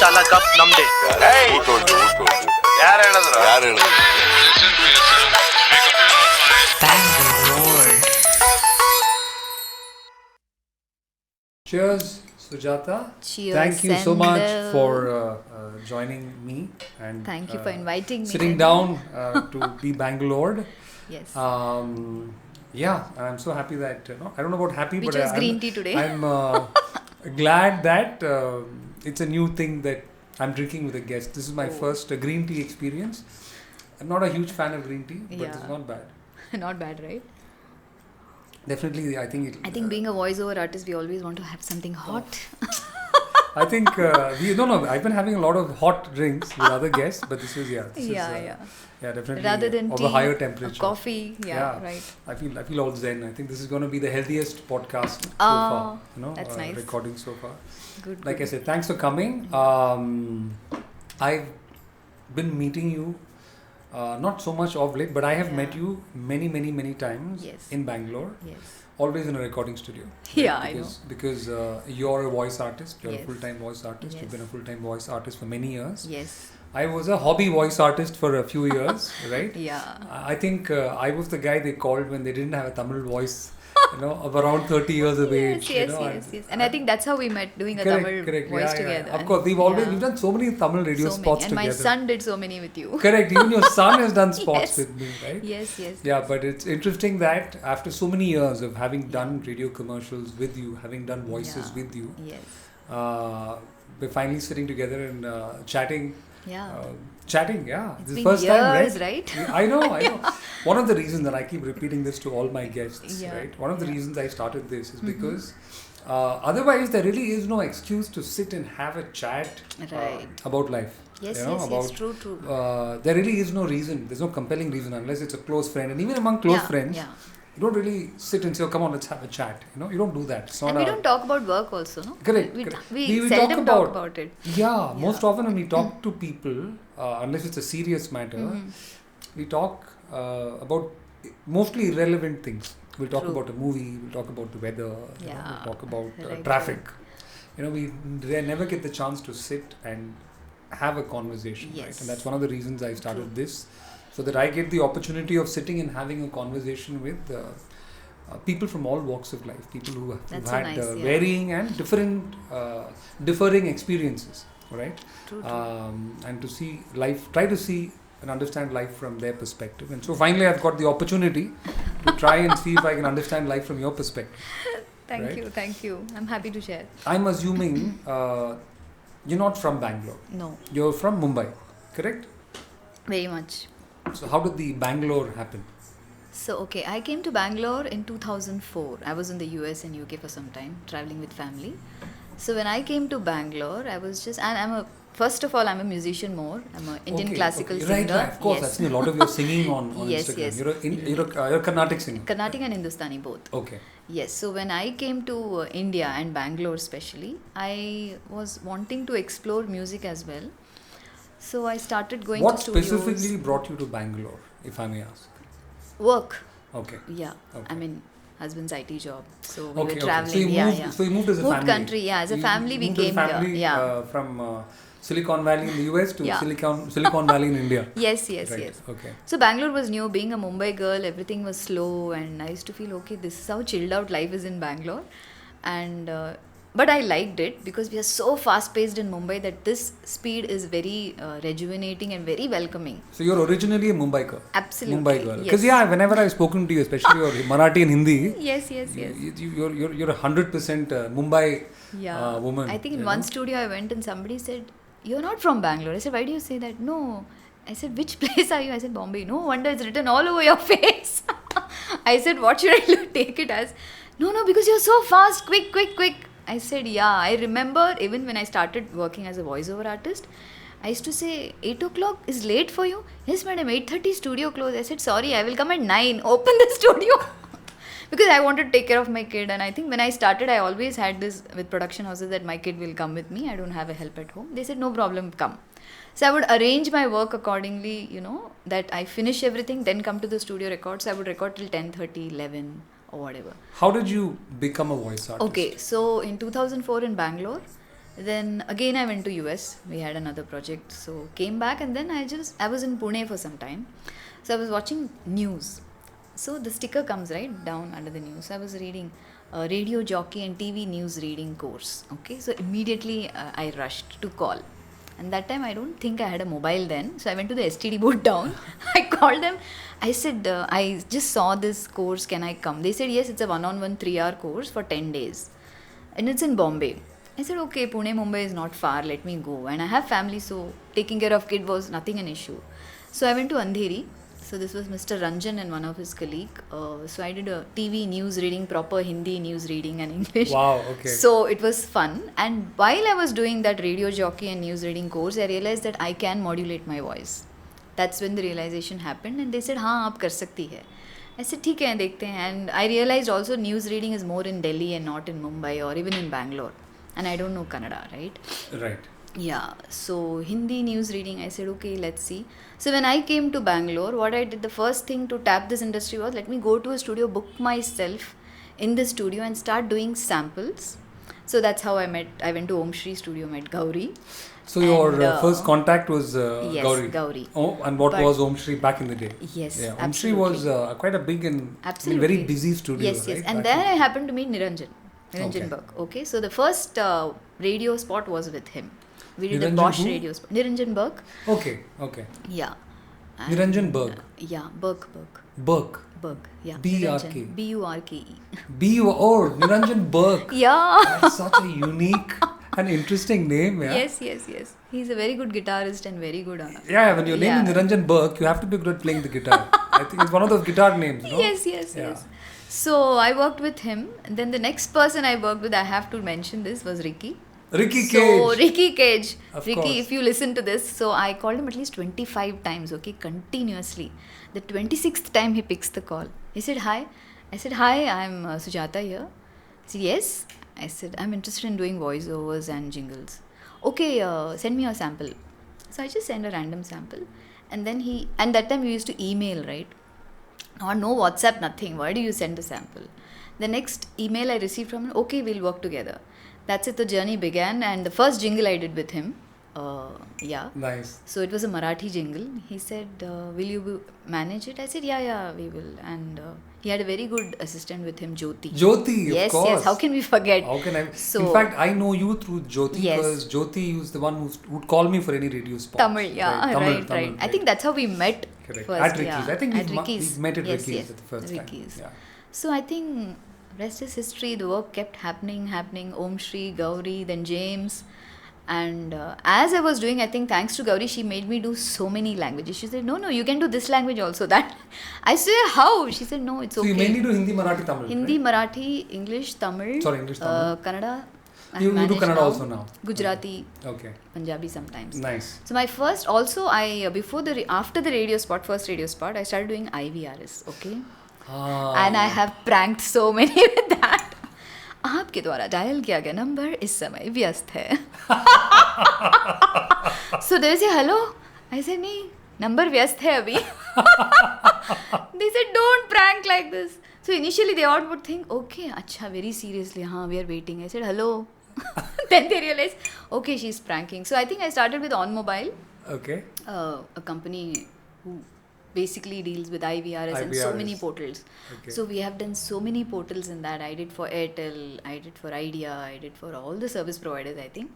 ಸಾಲ ಕಪ್ ನಮ್ದೆ. ಯಾರು ಹೇಳಿದ್ರು? Cheers, Sujata. Cheers, Thank you so much Sendil. for joining me and Thank you for inviting me. sitting down to be Bangalored. Yes. Yeah, and I'm so happy that I don't know about happy, We but chose green tea today. I'm glad that it's a new thing that I'm drinking with a guest. This is my first green tea experience. I'm not a huge fan of green tea, but it's not bad. Not bad, right? Definitely, I think being a voiceover artist, we always want to have something hot. I think I've been having a lot of hot drinks with other guests, but this is definitely Rather than of tea, a higher temperature. Coffee, right. I feel all zen. I think this is going to be the healthiest podcast so far. That's nice. Recording so far. Good. Like I said, thanks for coming. I've been meeting you. Not so much of late, but I have met you many times in Bangalore. Yes. Always in a recording studio. Yeah, I know. Because you're a voice artist. You're a full-time voice artist. Yes. You've been a full-time voice artist for many years. Yes. I was a hobby voice artist for a few years, right? Yeah. I think I was the guy they called when they didn't have a Tamil voice, of around 30 years of age. Yes. And I think that's how we met, doing a Tamil voice together. Of course, we've done so many Tamil radio spots and together. And my son did so many with you. Correct. Even your son has done spots with me, right? Yes. Yeah, but it's interesting that after so many years of having done radio commercials with you, having done voices with you, we're finally sitting together and chatting. Chatting, It's this is been first years, time, right? I know. One of the reasons, and I keep repeating this to all my guests, right? One of the reasons I started this is because otherwise there really is no excuse to sit and have a chat about life. Yes, true. There really is no reason. There's no compelling reason unless it's a close friend. And even among close friends, you don't really sit and say, "Oh, come on, let's have a chat." You don't do that. It's not. And we don't talk about work also, no? Correct. We seldom talk about it. Most often when we talk to people, unless it's a serious matter, we talk about mostly irrelevant things. We'll talk about a movie. We'll talk about the weather. We'll talk about traffic. We never get the chance to sit and have a conversation, right? And that's one of the reasons I started this, so that I get the opportunity of sitting and having a conversation with people from all walks of life, people who have had varying and differing experiences, right? True. And to see life, try to see and understand life from their perspective. And so finally I've got the opportunity to try and see if I can understand life from your perspective. Thank you. I'm happy to share. I'm assuming you're not from Bangalore. No. You're from Mumbai, correct? Very much. So how did the Bangalore happen? So, I came to Bangalore in 2004. I was in the US and UK for some time, traveling with family. So when I came to Bangalore, I was just, and first of all, I'm a musician more. I'm an Indian classical singer. Right, of course. I've seen a lot of your singing on Instagram. Yes. You're a Carnatic singer. Carnatic and Hindustani both. Okay. Yes, so when I came to India and Bangalore especially, I was wanting to explore music as well. So I started going to studios. What specifically brought you to Bangalore, if I may ask? Work. Okay. Yeah. Okay. I mean, husband's IT job. So we were Okay. traveling. So you moved as a family. Moved country, as a family we came here. From Silicon Valley in the US to Silicon Valley in India. Yes. Okay. So Bangalore was new. Being a Mumbai girl, everything was slow, and I used to feel, okay, this is how chilled out life is in Bangalore. And but I liked it because we are so fast paced in Mumbai that this speed is very rejuvenating and very welcoming. So you're originally a Mumbai girl. Absolutely. Mumbai girl. Because whenever I've spoken to you, especially your Marathi and Hindi. Yes. You're 100% Mumbai woman. I think in one studio I went and somebody said, "You're not from Bangalore." I said, "Why do you say that?" "No." I said, "Which place are you?" I said, "Bombay." "No wonder it's written all over your face." I said, "What should I take it as?" No, because you're so fast, quick. I said, "Yeah." I remember even when I started working as a voiceover artist, I used to say, 8 o'clock is late for you? "Yes, madam, 8:30 studio close." I said, "Sorry, I will come at 9. Open the studio." Because I wanted to take care of my kid, and I think when I started, I always had this with production houses that my kid will come with me. I don't have a help at home. They said, "No problem, come." So I would arrange my work accordingly, that I finish everything, then come to the studio record. So I would record till 10:30, 11 or whatever. How did you become a voice artist? Okay, so in 2004 in Bangalore, Then again I went to US. We had another project. So came back and then I was in Pune for some time. So I was watching news. So the sticker comes right down under the news. I was reading radio jockey and TV news reading course. Okay, so immediately I rushed to call. And that time I don't think I had a mobile then. So I went to the STD booth down. I called them. I said, I just saw this course. Can I come? They said, yes, it's a one-on-one 3-hour course for 10 days. And it's in Bombay. I said, okay, Pune, Mumbai is not far. Let me go. And I have family, so taking care of kid was nothing an issue. So I went to Andheri. So this was Mr. Ranjan and one of his colleague. So I did a TV news reading, proper Hindi news reading and English. Wow, okay. So it was fun. And while I was doing that radio jockey and news reading course, I realized that I can modulate my voice. That's when the realization happened. And they said, हाँ आप कर सकती है. I said, ठीक है देखते हैं. And I realized also news reading is more in Delhi and not in Mumbai or even in Bangalore. And I don't know Kannada, right? Right. Yeah, so Hindi news reading, I said, okay, let's see. So when I came to Bangalore, what I did, the first thing to tap this industry was, let me go to a studio, book myself in the studio and start doing samples. So that's how I went to Om Shri studio, met Gauri. So your first contact was yes, Gauri. Gauri. Oh, and what was Om Shri back in the day? Yes, yeah, absolutely. Om Shri was quite a big and very busy studio. Yes, right? yes. And back there I happened to meet Niranjan okay. Burke. Okay, so the first radio spot was with him. We did Niranjan a Bosch who? radio spot. Niranjan Burke. Okay. Yeah. And, Niranjan Burke. Yeah, Burke. Burke. Yeah. B-R-K. B-U-R-K-E. Niranjan Burke. Yeah. That's such a unique and interesting name. Yeah? Yes. He's a very good guitarist and very good. Yeah, when your name is Niranjan Burke, you have to be good at playing the guitar. I think it's one of those guitar names, no? Yes. So I worked with him. And then the next person I worked with, I have to mention this, was Ricky. Ricky Cage. Of Ricky, course. if you listen to this, so I called him at least 25 times, okay, continuously. The 26th time he picks the call. He said, hi. I said, hi, I'm Sujata Iyer. He said, yes. I said, I'm interested in doing voiceovers and jingles. Okay, send me a sample. So I just send a random sample. And then and that time we used to email, right? Or no WhatsApp, nothing. Why do you send the sample? The next email I received from him, okay, we'll work together. That's it, the journey began. And the first jingle I did with him, Nice. So it was a Marathi jingle. He said, will you manage it? I said, yeah, we will. And he had a very good assistant with him, Jyoti. Of course. Yes, how can we forget? How can I? So, in fact, I know you through Jyoti Yes. because Jyoti was the one who would call me for any radio spot. Tamil, right. I think that's how we met Correct. first. At Ricky's. Yeah. I think at we Ricky's. met at Yes, Ricky's at the first Ricky's. time. Yeah. So I think rest is history. The work kept happening. Om Shri, Gauri, then James. And as I was doing, I think thanks to Gauri, she made me do so many languages. She said, no, you can do this language also. That I said, how? She said, no, it's okay. So you mainly do Hindi, Marathi, Tamil, Hindi, right? After English, Tamil. Kannada. You do Kannada also now? Gujarati. Okay. Punjabi sometimes. Nice. So my first, also after the radio spot, first radio spot, I started doing IVRS, okay? And I have pranked so many with that. आपके द्वारा dial किया गया number इस समय व्यस्त है. So they say hello. I said नहीं, number व्यस्त है अभी. They said don't prank like this. So initially they all would think, okay, अच्छा, very seriously, we are waiting. I said hello. Then they realized, okay, she's pranking. So I think I started with On Mobile. Okay. A company who basically deals with IVRS and so many portals. Okay. So we have done so many portals in that. I did for Airtel, I did for Idea, I did for all the service providers, I think.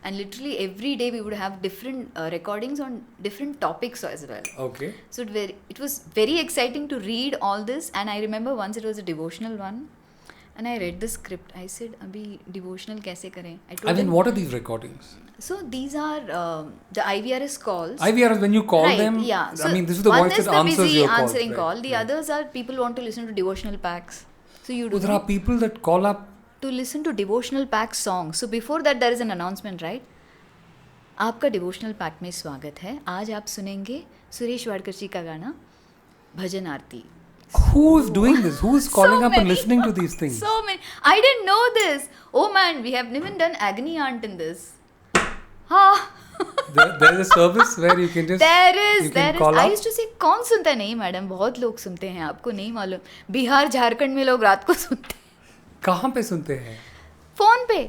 And literally every day we would have different recordings on different topics as well. Okay. So it was very exciting to read all this. And I remember once it was a devotional one. And I read the script. I said, Abhi devotional kaise kare? I mean, what are these recordings? So these are the IVRS calls. IVRS, when you call them, yeah. So I mean, this is the voice that answers your call. One is the busy answering call. The others are people want to listen to devotional packs. So you do. There are people that call up to listen to devotional pack songs. So before that, there is an announcement, right? आपका devotional pack में स्वागत है. आज आप सुनेंगे सुरेश वाडकर जी का गाना भजन आरती. Who's doing this? Who's calling up and listening to these things? So many. I didn't know this. Oh man, we have even done agony aunt in this. There is a service where you can just there is. I used to say कौन सुनता है? नहीं madam, बहुत लोग सुनते हैं, आपको नहीं मालूम. बिहार झारखंड में लोग रात को सुनते हैं. कहाँ पे सुनते हैं? फोन पे.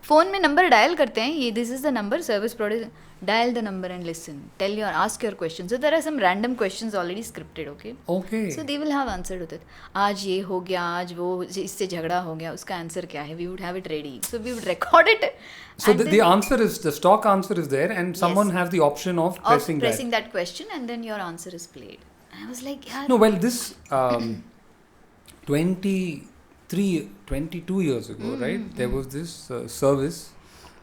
phone में number dial करते हैं, ये this is the number, service provider, dial the number and listen, ask your questions. So there are some random questions already scripted, okay? Okay. So they will have answered with it. आज ये हो गया, आज वो इससे झगड़ा हो गया, उसका answer क्या है? We would have it ready. So we would record it. So the answer is, the stock answer is there, and someone has the option of pressing that question, and then your answer is played. And I was like, yeah. No, well, this 22 years ago, right? There was this service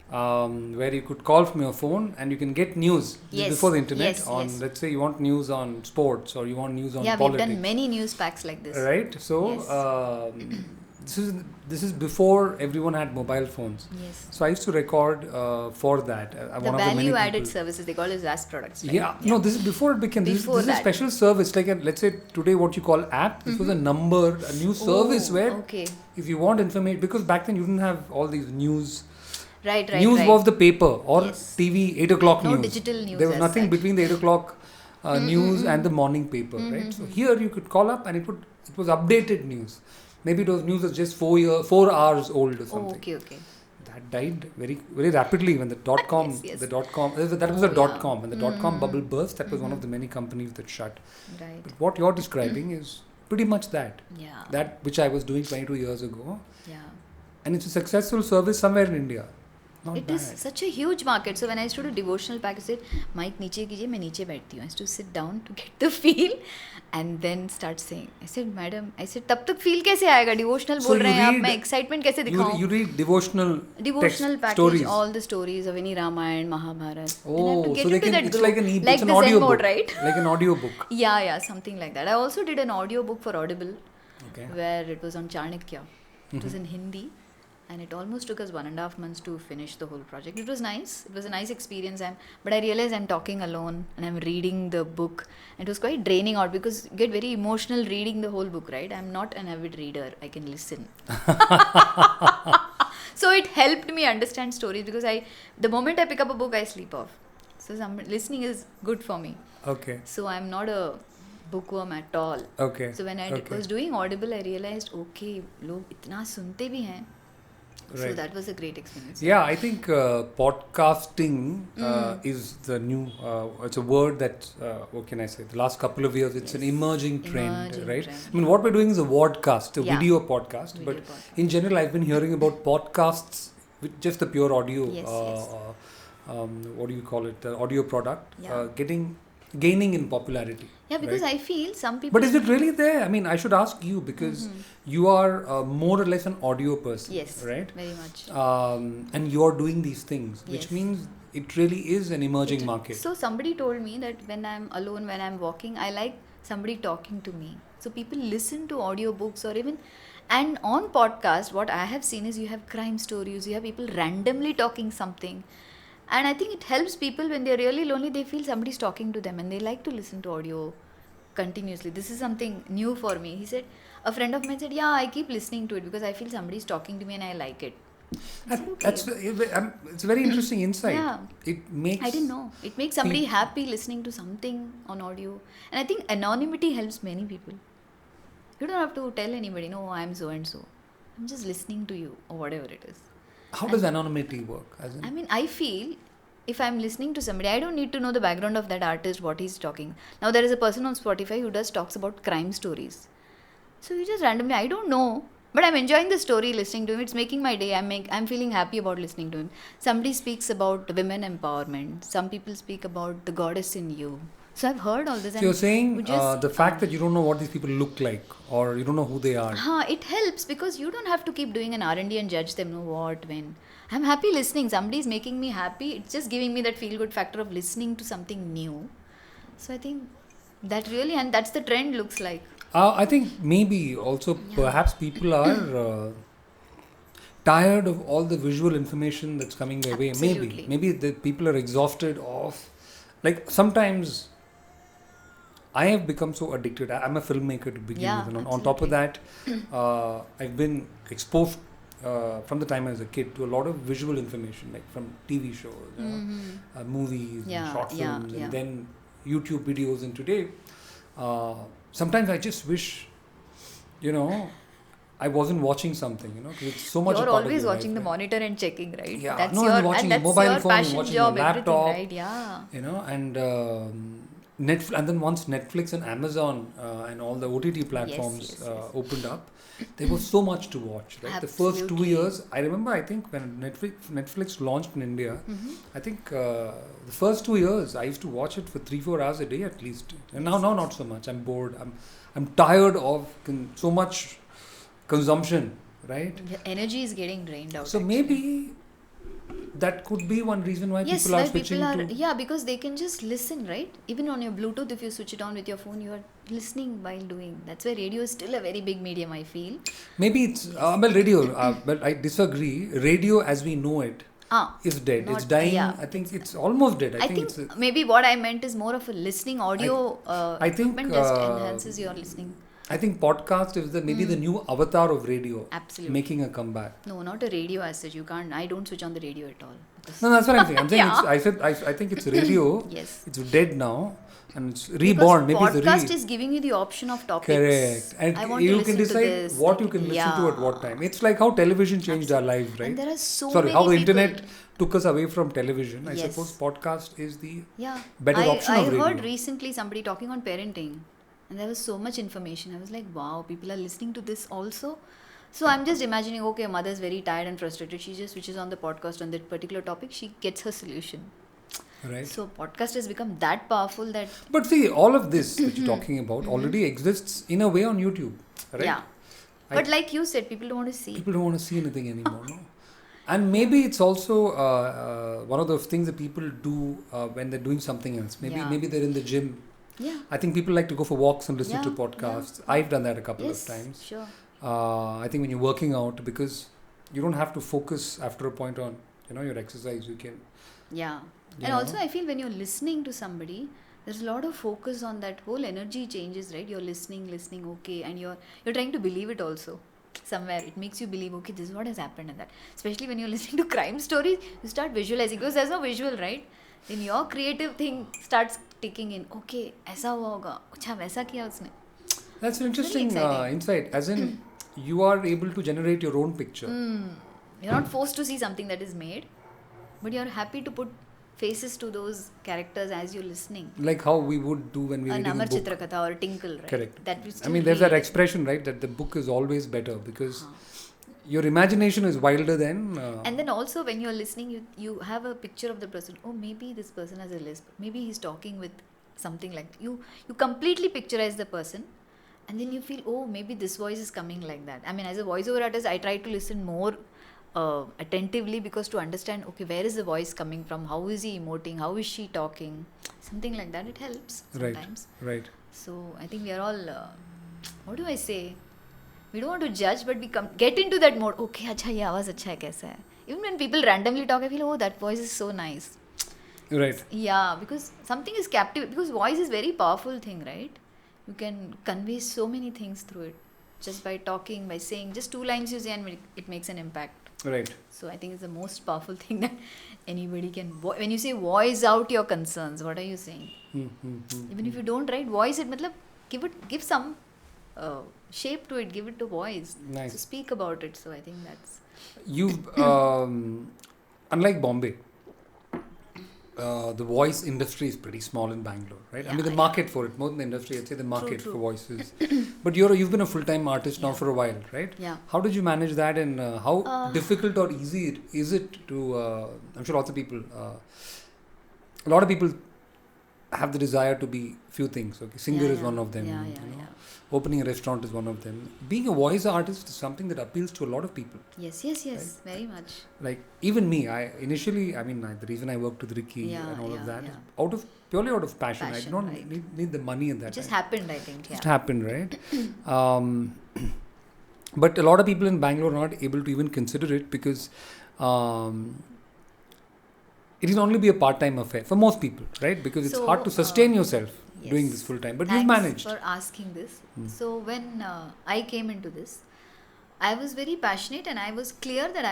where you could call from your phone and you can get news before the internet let's say you want news on sports or you want news on politics. We've done many news packs like this. Right? So this is before everyone had mobile phones. Yes. So I used to record for that. The value-added services, they call it as products. Right? Yeah. No, this is before it became. This is a special service. Like let's say today, what you call app. This was a new service where if you want information, because back then you didn't have all these news. Right. News was the paper or TV 8 o'clock news. No digital news. There was nothing between the 8 o'clock news and the morning paper, right? So here you could call up and it was updated news. Maybe it was news was just 4 hours old or something. Okay. That died very very rapidly when the .com that was a .com. When the .com bubble burst, that was one of the many companies that shut. Right. But what you're describing is pretty much that. Yeah. That which I was doing 22 years ago. Yeah. And it's a successful service somewhere in India. It is such a huge market. So when I used to do devotional pack, I said, Mike नीचे कीजिए, मैं नीचे बैठती हूँ. I used to sit down to get the feel and then start saying. I said, madam, तब तक feel कैसे आएगा? Devotional बोल रहे हैं आप, मैं excitement कैसे दिखाऊँ? You read devotional package, stories. all the stories of any Ramayana, Mahabharata. Oh, so it's like an like an the audio Zen book, mode, right? Like an audio book. Yeah, something like that. I also did an audio book for Audible, okay, where it was on Chanakya. It was in Hindi. And it almost took us 1.5 months to finish the whole project. It was nice. It was a nice experience. But I realized I'm talking alone and I'm reading the book. It was quite draining out because you get very emotional reading the whole book, right? I'm not an avid reader. I can listen. So it helped me understand stories because the moment I pick up a book, I sleep off. So listening is good for me. Okay. So I'm not a bookworm at all. Okay. So when I was doing Audible, I realized, okay, लोग इतना सुनते भी हैं. Right. So that was a great experience. Yeah, I think podcasting is the new, it's a word that, what can I say, the last couple of years, it's an emerging trend, right? I mean, what we're doing is a vodcast, a video podcast. But in general, I've been hearing about podcasts with just the pure audio, what do you call it, the audio product, gaining in popularity. Yeah, because I feel some people... But is it really there? I mean, I should ask you because you are more or less an audio person, right? Very much. And you are doing these things, which means it really is an emerging market. So somebody told me that when I'm alone, when I'm walking, I like somebody talking to me. So people listen to audiobooks or even... And on podcast, what I have seen is you have crime stories, you have people randomly talking something. And I think it helps people when they're really lonely, they feel somebody's talking to them and they like to listen to audio continuously. This is something new for me. He said, a friend of mine said, yeah, I keep listening to it because I feel somebody's talking to me and I like it. It's a very interesting insight. Yeah. It makes... I didn't know. It makes somebody happy listening to something on audio. And I think anonymity helps many people. You don't have to tell anybody, no, I'm so and so. I'm just listening to you or whatever it is. How does anonymity work? I mean, I feel if I'm listening to somebody, I don't need to know the background of that artist, what he's talking. Now, there is a person on Spotify who talks about crime stories. So you just randomly, I don't know, but I'm enjoying the story, listening to him. It's making my day. I'm feeling happy about listening to him. Somebody speaks about women empowerment. Some people speak about the goddess in you. So I've heard all this. So you're saying the fact that you don't know what these people look like or you don't know who they are. It helps because you don't have to keep doing an R&D and judge them, what, when. I'm happy listening. Somebody's making me happy. It's just giving me that feel-good factor of listening to something new. So I think that really, and that's the trend looks like. I think maybe also perhaps people are tired of all the visual information that's coming their way. Maybe the people are exhausted of, like sometimes I have become so addicted. I'm a filmmaker to begin with. And on top of that, I've been exposed from the time I was a kid to a lot of visual information, like from TV shows, movies, and short films, and then YouTube videos. And today, sometimes I just wish, I wasn't watching something, because it's so much. You're a part always of your watching life, the monitor and checking, right? Yeah, That's no, your I'm watching and that's mobile your phone, I'm passion watching job, my everything, laptop, right? Yeah. and and then once Netflix and Amazon and all the OTT platforms Yes. opened up, there was so much to watch, right? The first 2 Absolutely. years, I remember, I think when Netflix launched in India, I think the first 2 years I used to watch it for 3-4 hours a day at least. And now not so much. I'm bored. I'm tired of so much consumption, right? The energy is getting drained out. So actually. maybe that could be one reason why people are switching to. Because they can just listen, right? Even on your Bluetooth, if you switch it on with your phone, you are listening while doing. That's why radio is still a very big medium, I feel. Maybe it's radio. But I disagree. Radio, as we know it, is dead. It's dying. Yeah, I think it's almost dead. I think maybe what I meant is more of a listening audio. I think equipment just enhances your listening. I think podcast is maybe the new avatar of radio. Absolutely. Making a comeback. No, not a radio as such. You can't. I don't switch on the radio at all. No, that's what I'm saying. I'm saying Yeah. I think it's radio. Yes. It's dead now. And it's reborn. Because maybe podcast is giving you the option of topics. Correct. And I want you to can listen decide to this. what you can listen to at what time. It's like how television changed our lives, right? And there are so Sorry, many how the people. internet took us away from television. I Yes. suppose podcast is the Yeah. better option I of radio. heard recently somebody talking on parenting, and there was so much information. I was like, wow, people are listening to this also. So I'm just imagining, okay, a mother's very tired and frustrated. She just switches on the podcast on that particular topic. She gets her solution. Right. So podcast has become that powerful that. But see, all of this that you're talking about already exists in a way on YouTube, right? Yeah. But like you said, people don't want to see. People don't want to see anything anymore, no? And maybe it's also one of those things that people do when they're doing something else. Maybe they're in the gym. Yeah. I think people like to go for walks and listen to podcasts. Yeah. I've done that a couple of Yes, times. sure. I think when you're working out, because you don't have to focus after a point on your exercise. You can. Yeah. And also I feel when you're listening to somebody, there's a lot of focus on that whole energy changes, right? You're listening, okay, and you're trying to believe it also. Somewhere it makes you believe, okay, this is what has happened and that. Especially when you're listening to crime stories, you start visualizing because there's no visual, right? Then your creative thing starts ticking in. Okay, ऐसा हुआ होगा. अच्छा वैसा किया उसने. That's an interesting insight. As in, you are able to generate your own picture. You're not forced to see something that is made, but you're happy to put faces to those characters as you're listening. Like how we would do when we read a Amar book. Chitrakatha or Tinkle, right? Correct. That we still there's read. that expression, right, that the book is always better because your imagination is wilder than. And then also when you're listening, you have a picture of the person. Oh, maybe this person has a lisp. Maybe he's talking with something like you completely picturize the person, and then you feel, oh, maybe this voice is coming like that. As a voiceover artist, I try to listen more attentively because to understand, okay, where is the voice coming from? How is he emoting? How is she talking? Something like that. It helps sometimes. Right. So I think we are all, what do I say? We don't want to judge, but we get into that mode. Okay, acha, ye awaaz acha hai, kaisa hai? Even when people randomly talk, I feel, oh, that voice is so nice. Right. Yeah, because something is captive. Because voice is very powerful thing, right? You can convey so many things through it. Just by talking, by saying, just 2 lines you say and it makes an impact. Right. So I think it's the most powerful thing that anybody can. When you say voice out your concerns, what are you saying? Even if you don't write, voice it. Give some shape to it. Give it to voice. Nice. So speak about it. So I think that's. You've unlike Bombay, the voice industry is pretty small in Bangalore, right? Yeah, the market for it, more than the industry, I'd say the market True. for voices. But you've been a full-time artist now for a while, right? Yeah. How did you manage that, and how difficult or easy is it to? I'm sure lots of people, a lot of people have the desire to be few things. Okay, singer is one of them. Opening a restaurant is one of them. Being a voice artist is something that appeals to a lot of people. Yes, right? Very much. Like even me, I initially, the reason I worked with Ricky and all of that is purely out of passion. I did not need the money in that. It just happened, I think. It just happened, right? But a lot of people in Bangalore are not able to even consider it because it will only be a part-time affair for most people, right? Because it's hard to sustain yourself doing this full-time. But you've managed. Thanks for asking this. So when I came into this, I was very passionate and I was clear that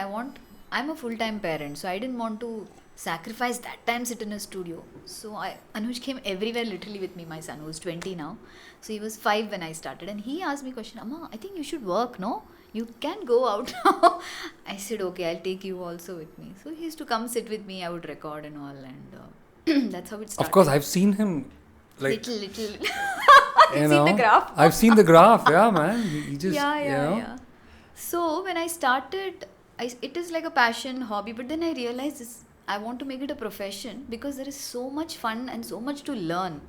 I'm a full-time parent. So I didn't want to sacrifice that time, sit in a studio. So Anuj came everywhere literally with me, my son who's 20 now. So he was 5 when I started and he asked me a question, Amma, I think you should work, no? you can go out now. I said, okay, I'll take you also with me. So he used to come sit with me. I would record and all, and that's how it started. Of course, I've seen him. Like, little. you You've know, seen the graph. I've seen the graph. Yeah, man. He just, Yeah. So when I started, it is like a passion, hobby. But then I realized I want to make it a profession because there is so much fun and so much to learn.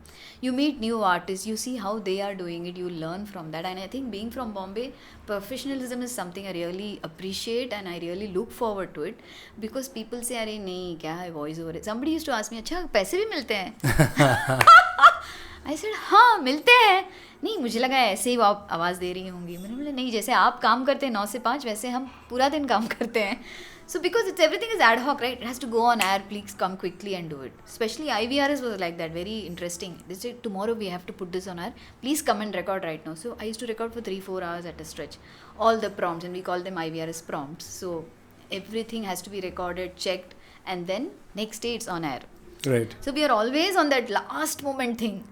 You meet new artists, you see how they are doing it, you learn from that. And I think being from Bombay, professionalism is something I really appreciate and I really look forward to it. Because people say, "Arey nahi, kya hai voice over?" Somebody used to ask me, "अच्छा पैसे भी मिलते हैं?" I said, हाँ मिलते हैं. नहीं, मुझे लगा ऐसे ही आप आवाज़ दे रही होंगी. मैंने बोला नहीं, जैसे आप काम करते हैं 9 से 5 वैसे हम पूरा दिन काम करते हैं. So because everything is ad hoc, right? It has to go on air. Please come quickly and do it. Especially IVRS was like that. Very interesting. They said tomorrow we have to put this on air. Please come and record right now. So I used to record for 3-4 hours at a stretch. All the prompts, and we call them IVRS prompts. So everything has to be recorded, checked, and then next day it's on air. Right. So we are always on that last moment thing.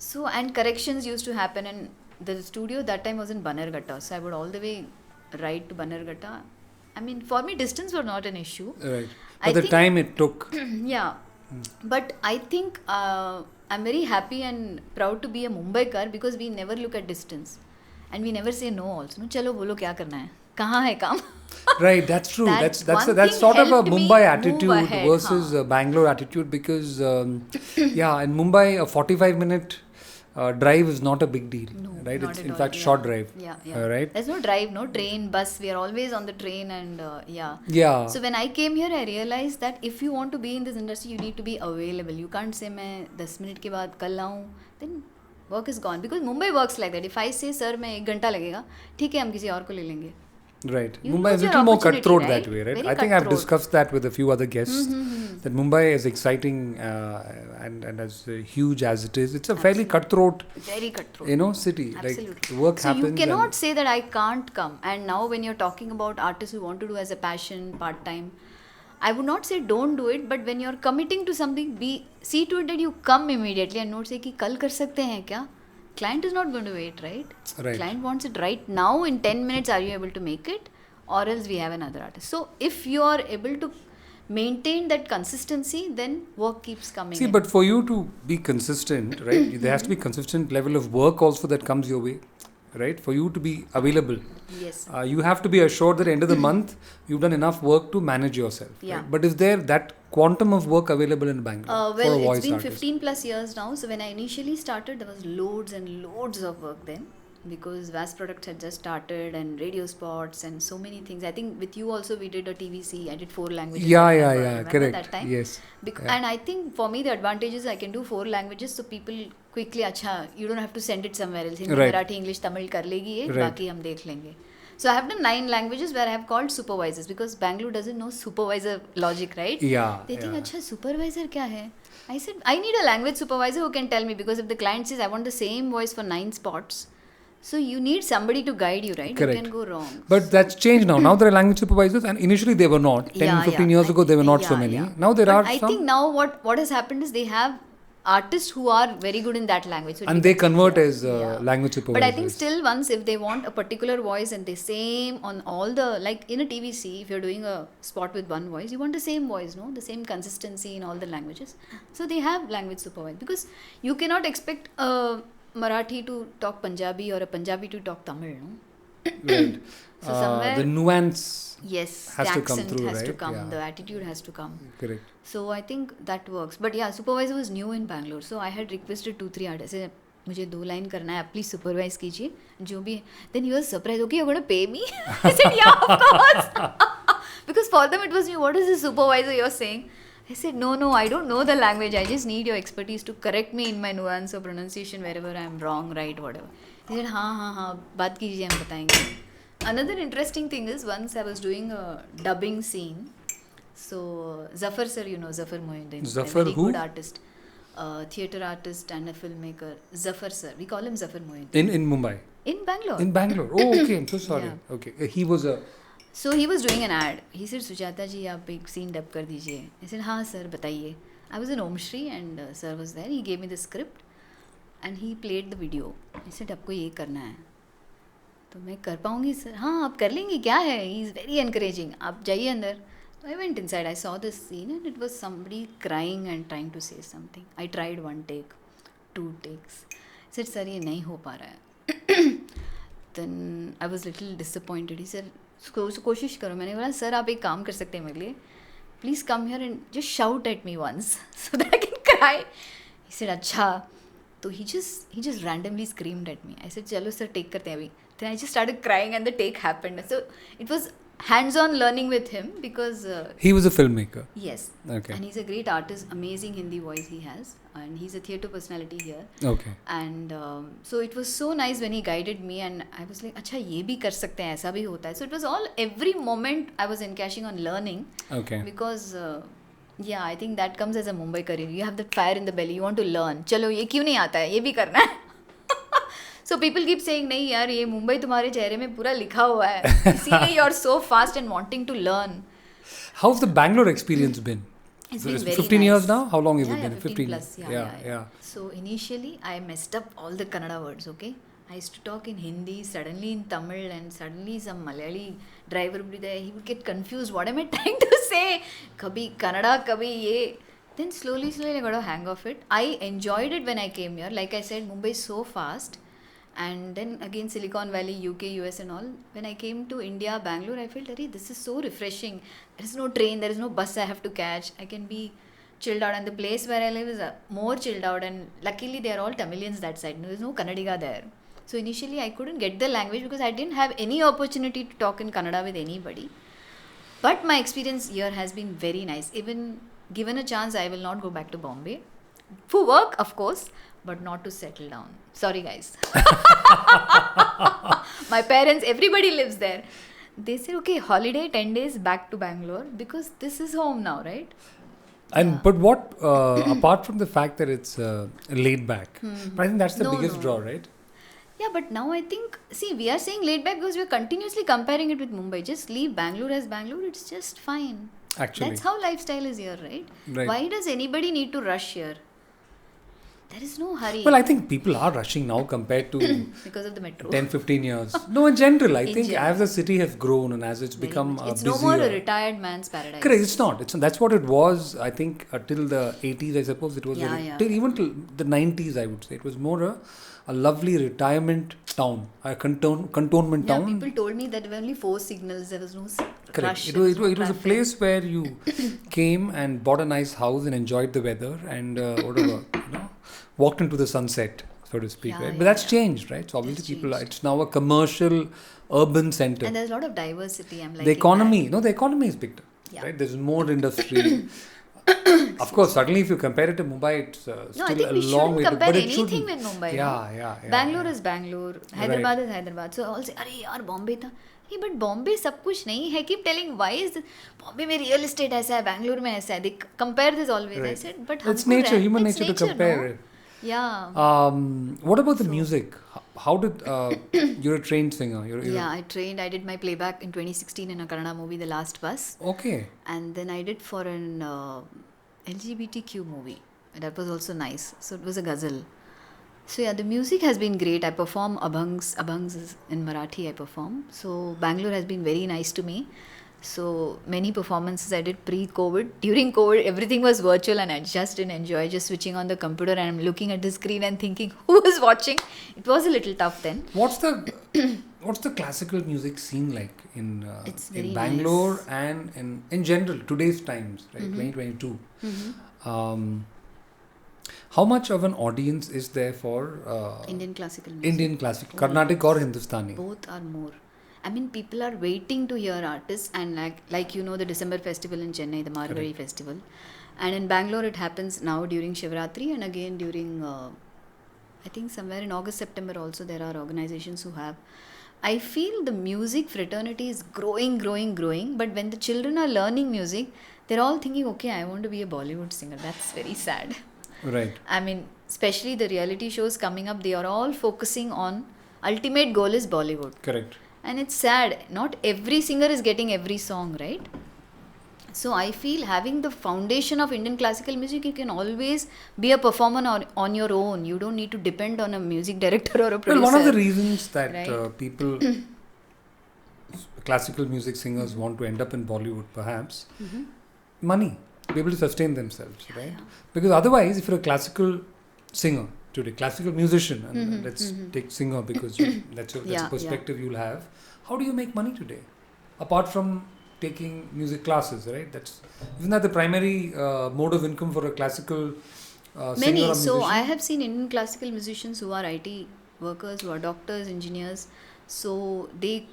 So and corrections used to happen, and the studio that time was in Bannerghatta. So I would all the way ride to Bannerghatta. I mean, for me, distance was not an issue. Right. But the time it took. Yeah. But I think I'm very happy and proud to be a Mumbaikar because we never look at distance. And we never say no also. No, chalo bolo kya karna hai? Kahan hai kaam? Right, that's true. That's sort of a Mumbai attitude versus a Bangalore attitude because, in Mumbai, a 45-minute drive is not a big deal, right? It's in fact short drive. Yeah. Right? There's no drive, no train, bus. We are always on the train and Yeah. So when I came here, I realized that if you want to be in this industry, you need to be available. You can't say मैं 10 minute के बाद कल आऊँ, then work is gone. Because Mumbai works like that. If I say sir मैं 1 घंटा लगेगा, ठीक है हम किसी और को ले लेंगे. Right. Mumbai is a little more cutthroat that way, right? Very I think cutthroat. I've discussed that with a few other guests. That Mumbai is exciting and as huge as it is, it's a fairly cutthroat, very cutthroat, city. Absolutely. Like work so happens. You cannot say that I can't come. And now when you're talking about artists who want to do as a passion, part time, I would not say don't do it, but when you're committing to something, see to it that you come immediately and not say कि कल कर सकते हैं क्या? Client is not going to wait, right? Client wants it right now. In 10 minutes, are you able to make it? Or else we have another artist. So if you are able to maintain that consistency, then work keeps coming. See, but for you to be consistent, right? There has to be consistent level of work also that comes your way, right? For you to be available. Yes. You have to be assured that at the end of the month, you've done enough work to manage yourself. Yeah. Right? But is there that quantum of work available in Bangalore for a voice it's been artist? 15 plus years now. So when I initially started, there was loads and loads of work then. Because Vast Products had just started and radio spots and so many things. I think with you also we did a TVC. I did 4 languages. Yeah, correct. That time? Yes. And I think for me the advantage is I can do 4 languages, so people quickly, you don't have to send it somewhere else. Hindi, Marathi, English, Tamil kar legi ye, baki hum dekh lenge. So I have done 9 languages where I have called supervisors because Bangalore doesn't know supervisor logic, right? Yeah. They think, supervisor kya hai? I said, I need a language supervisor who can tell me, because if the client says I want the same voice for 9 spots, so you need somebody to guide you, right? Correct. You can go wrong. But that's changed now. Now there are language supervisors, and initially they were not. 10-15 years ago there were not so many. Now there are some. I think now what has happened is they have artists who are very good in that language. So and they convert as language supervisors. But I think still once if they want a particular voice and the same on all the, like in a TVC, if you're doing a spot with one voice, you want the same voice, no? The same consistency in all the languages. So they have language supervisors because you cannot expect Marathi to talk Punjabi or a Punjabi to talk Tamil, no? Right. So somewhere the nuance has to come through, has right? to come, the attitude has to come. Correct. So I think that works. But yeah, supervisor was new in Bangalore. So I had requested 2-3 artists. मुझे 2 line करना है, आप please supervise कीजिए जो भी. Then he was surprised. Okay, you're going to pay me? I said, yeah, of course. Because for them it was new. What is this supervisor you're saying? I said, no, I don't know the language. I just need your expertise to correct me in my nuance or pronunciation wherever I'm wrong, right, whatever. He said, हाँ, बात कीजिए, हम बताएंगे. Another interesting thing is once I was doing a dubbing scene. So Zafar sir, you know Zafar Mohiuddin, Zafar a very who? good artist, theatre artist and a filmmaker. Zafar sir, we call him Zafar Mohiuddin. In Mumbai? In Bangalore. In Bangalore. Oh, okay. I'm so sorry. Yeah. Okay. He was a... So he was doing an ad. He said, Sujata ji, आप एक scene dub कर दीजिए. I said, हाँ sir, बताइए. I was in Om Shri and sir was there. He gave me the script and he played the video. He said, आपको ये करना है. तो मैं कर पाऊँगी सर, हाँ आप कर लेंगी, क्या है, ही इज़ वेरी एनकरेजिंग, आप जाइए अंदर. So I went inside, I saw this scene and it was somebody crying and trying to say something. I tried 1 take, 2 takes. I said, sir, ये नहीं हो पा रहा है. Then I was little disappointed. He said, कोशिश करो. मैंने बोला, सर आप एक काम कर सकते हैं मेरे लिए, please come here and just shout at me once so that I can cry. He said, अच्छा. So he just randomly screamed at me. I said, चलो सर take करते हैं अभी. Then I just started crying and the take happened. So it was hands-on learning with him because he was a filmmaker. Yes. Okay. And he's a great artist, amazing Hindi voice he has, and he's a theatre personality here. Okay. And so it was so nice when he guided me, and I was like, अच्छा ये भी कर सकते हैं, ऐसा भी होता है. So it was all, every moment I was encashing on learning. Okay. Because yeah, I think that comes as a Mumbai career. You have that fire in the belly. You want to learn. चलो ये क्यों नहीं आता है, ये भी करना है. So people keep saying, नहीं यार ये मुंबई तुम्हारे चेहरे में पूरा लिखा हुआ है, इसीलिए you are so fast and wanting to learn. How's the Bangalore experience been? It's been very 15 nice. years now? How long have you been? 15 plus. Yeah. So initially I messed up all the Kannada words, okay? I used to talk in Hindi, suddenly in Tamil, and suddenly some Malayali driver would be there. He would get confused. What am I trying to say? Kabhi Kannada, kabhi ye. Then slowly I got a hang of it. I enjoyed it when I came here. Like I said, Mumbai is so fast. And then again Silicon Valley, UK, US and all. When I came to India, Bangalore, I felt, this is so refreshing. There is no train, there is no bus I have to catch. I can be chilled out. And the place where I live is more chilled out. And luckily they are all Tamilians that side. There is no Kannadiga there. So initially I couldn't get the language because I didn't have any opportunity to talk in Kannada with anybody. But my experience here has been very nice. Even given a chance, I will not go back to Bombay. For work, of course, but not to settle down. Sorry, guys. My parents, everybody lives there. They said, okay, holiday, 10 days back to Bangalore because this is home now, right? And but what, apart from the fact that it's laid back, but I think that's the biggest draw, right? Yeah, but now I think, see, we are saying laid back because we are continuously comparing it with Mumbai. Just leave Bangalore as Bangalore, it's just fine. Actually. That's how lifestyle is here, right? Why does anybody need to rush here? There is no hurry. Well, I think people are rushing now compared to because of the metro. 10-15 years. No, in general, I think as the city has grown and as it's become it's busier. no more a retired man's paradise. Correct, it's not. That's what it was, I think, till the 80s, I suppose. It was even till the 90s, I would say. It was more a lovely retirement town, a cantonment town. People told me that there were only 4 signals. There was no rush. It was a place where you came and bought a nice house and enjoyed the weather and whatever, walked into the sunset, so to speak, right? But that's changed, right? So obviously it's now a commercial urban center. And there's a lot of diversity. I'm like the economy is picked up, right? There's more industry. Of course, certainly if you compare it to Mumbai, it's still a long way to go. But it shouldn't compare anything with Mumbai. Yeah. Bangalore is Bangalore. Hyderabad is Hyderabad. So all say, "Arey yaar, Bombay tha." Hey, but Bombay सब कुछ नहीं है. Keep telling why is this? Bombay में real estate ऐसा है, Bangalore में ऐसा है. They compare this always. I said, but it's nature, human nature to compare it. Yeah. What about the music? How did you're a trained singer? I trained. I did my playback in 2016 in a Kannada movie, The Last Bus. Okay. And then I did for an LGBTQ movie. That was also nice. So it was a ghazal. So yeah, the music has been great. I perform Abhangs is in Marathi. I perform. So Bangalore has been very nice to me. So many performances I did pre-COVID. During COVID, everything was virtual and I just didn't enjoy just switching on the computer and I'm looking at the screen and thinking, who is watching? It was a little tough then. What's the classical music scene like in Bangalore nice. And in general, today's times, right? 2022. How much of an audience is there for Indian classical music? Indian classical, Carnatic or Hindustani? Both are more. I mean, people are waiting to hear artists and like the December festival in Chennai, the Margari festival. And in Bangalore, it happens now during Shivratri and again during, I think somewhere in August, September also there are organizations who have. I feel the music fraternity is growing. But when the children are learning music, they're all thinking, okay, I want to be a Bollywood singer. That's very sad. Right. I mean, especially the reality shows coming up, they are all focusing on ultimate goal is Bollywood. Correct. And it's sad. Not every singer is getting every song, right? So I feel having the foundation of Indian classical music, you can always be a performer on your own. You don't need to depend on a music director or a producer. Well, one of the reasons that right? People, classical music singers want to end up in Bollywood, perhaps, money, be able to sustain themselves, right? Yeah. Because otherwise, if you're a classical singer today, classical musician, and let's take singer because that's a perspective you'll have. How do you make money today? Apart from taking music classes, right? Isn't that the primary mode of income for a classical singer or musician? So I have seen Indian classical musicians who are IT workers, who are doctors, engineers. So they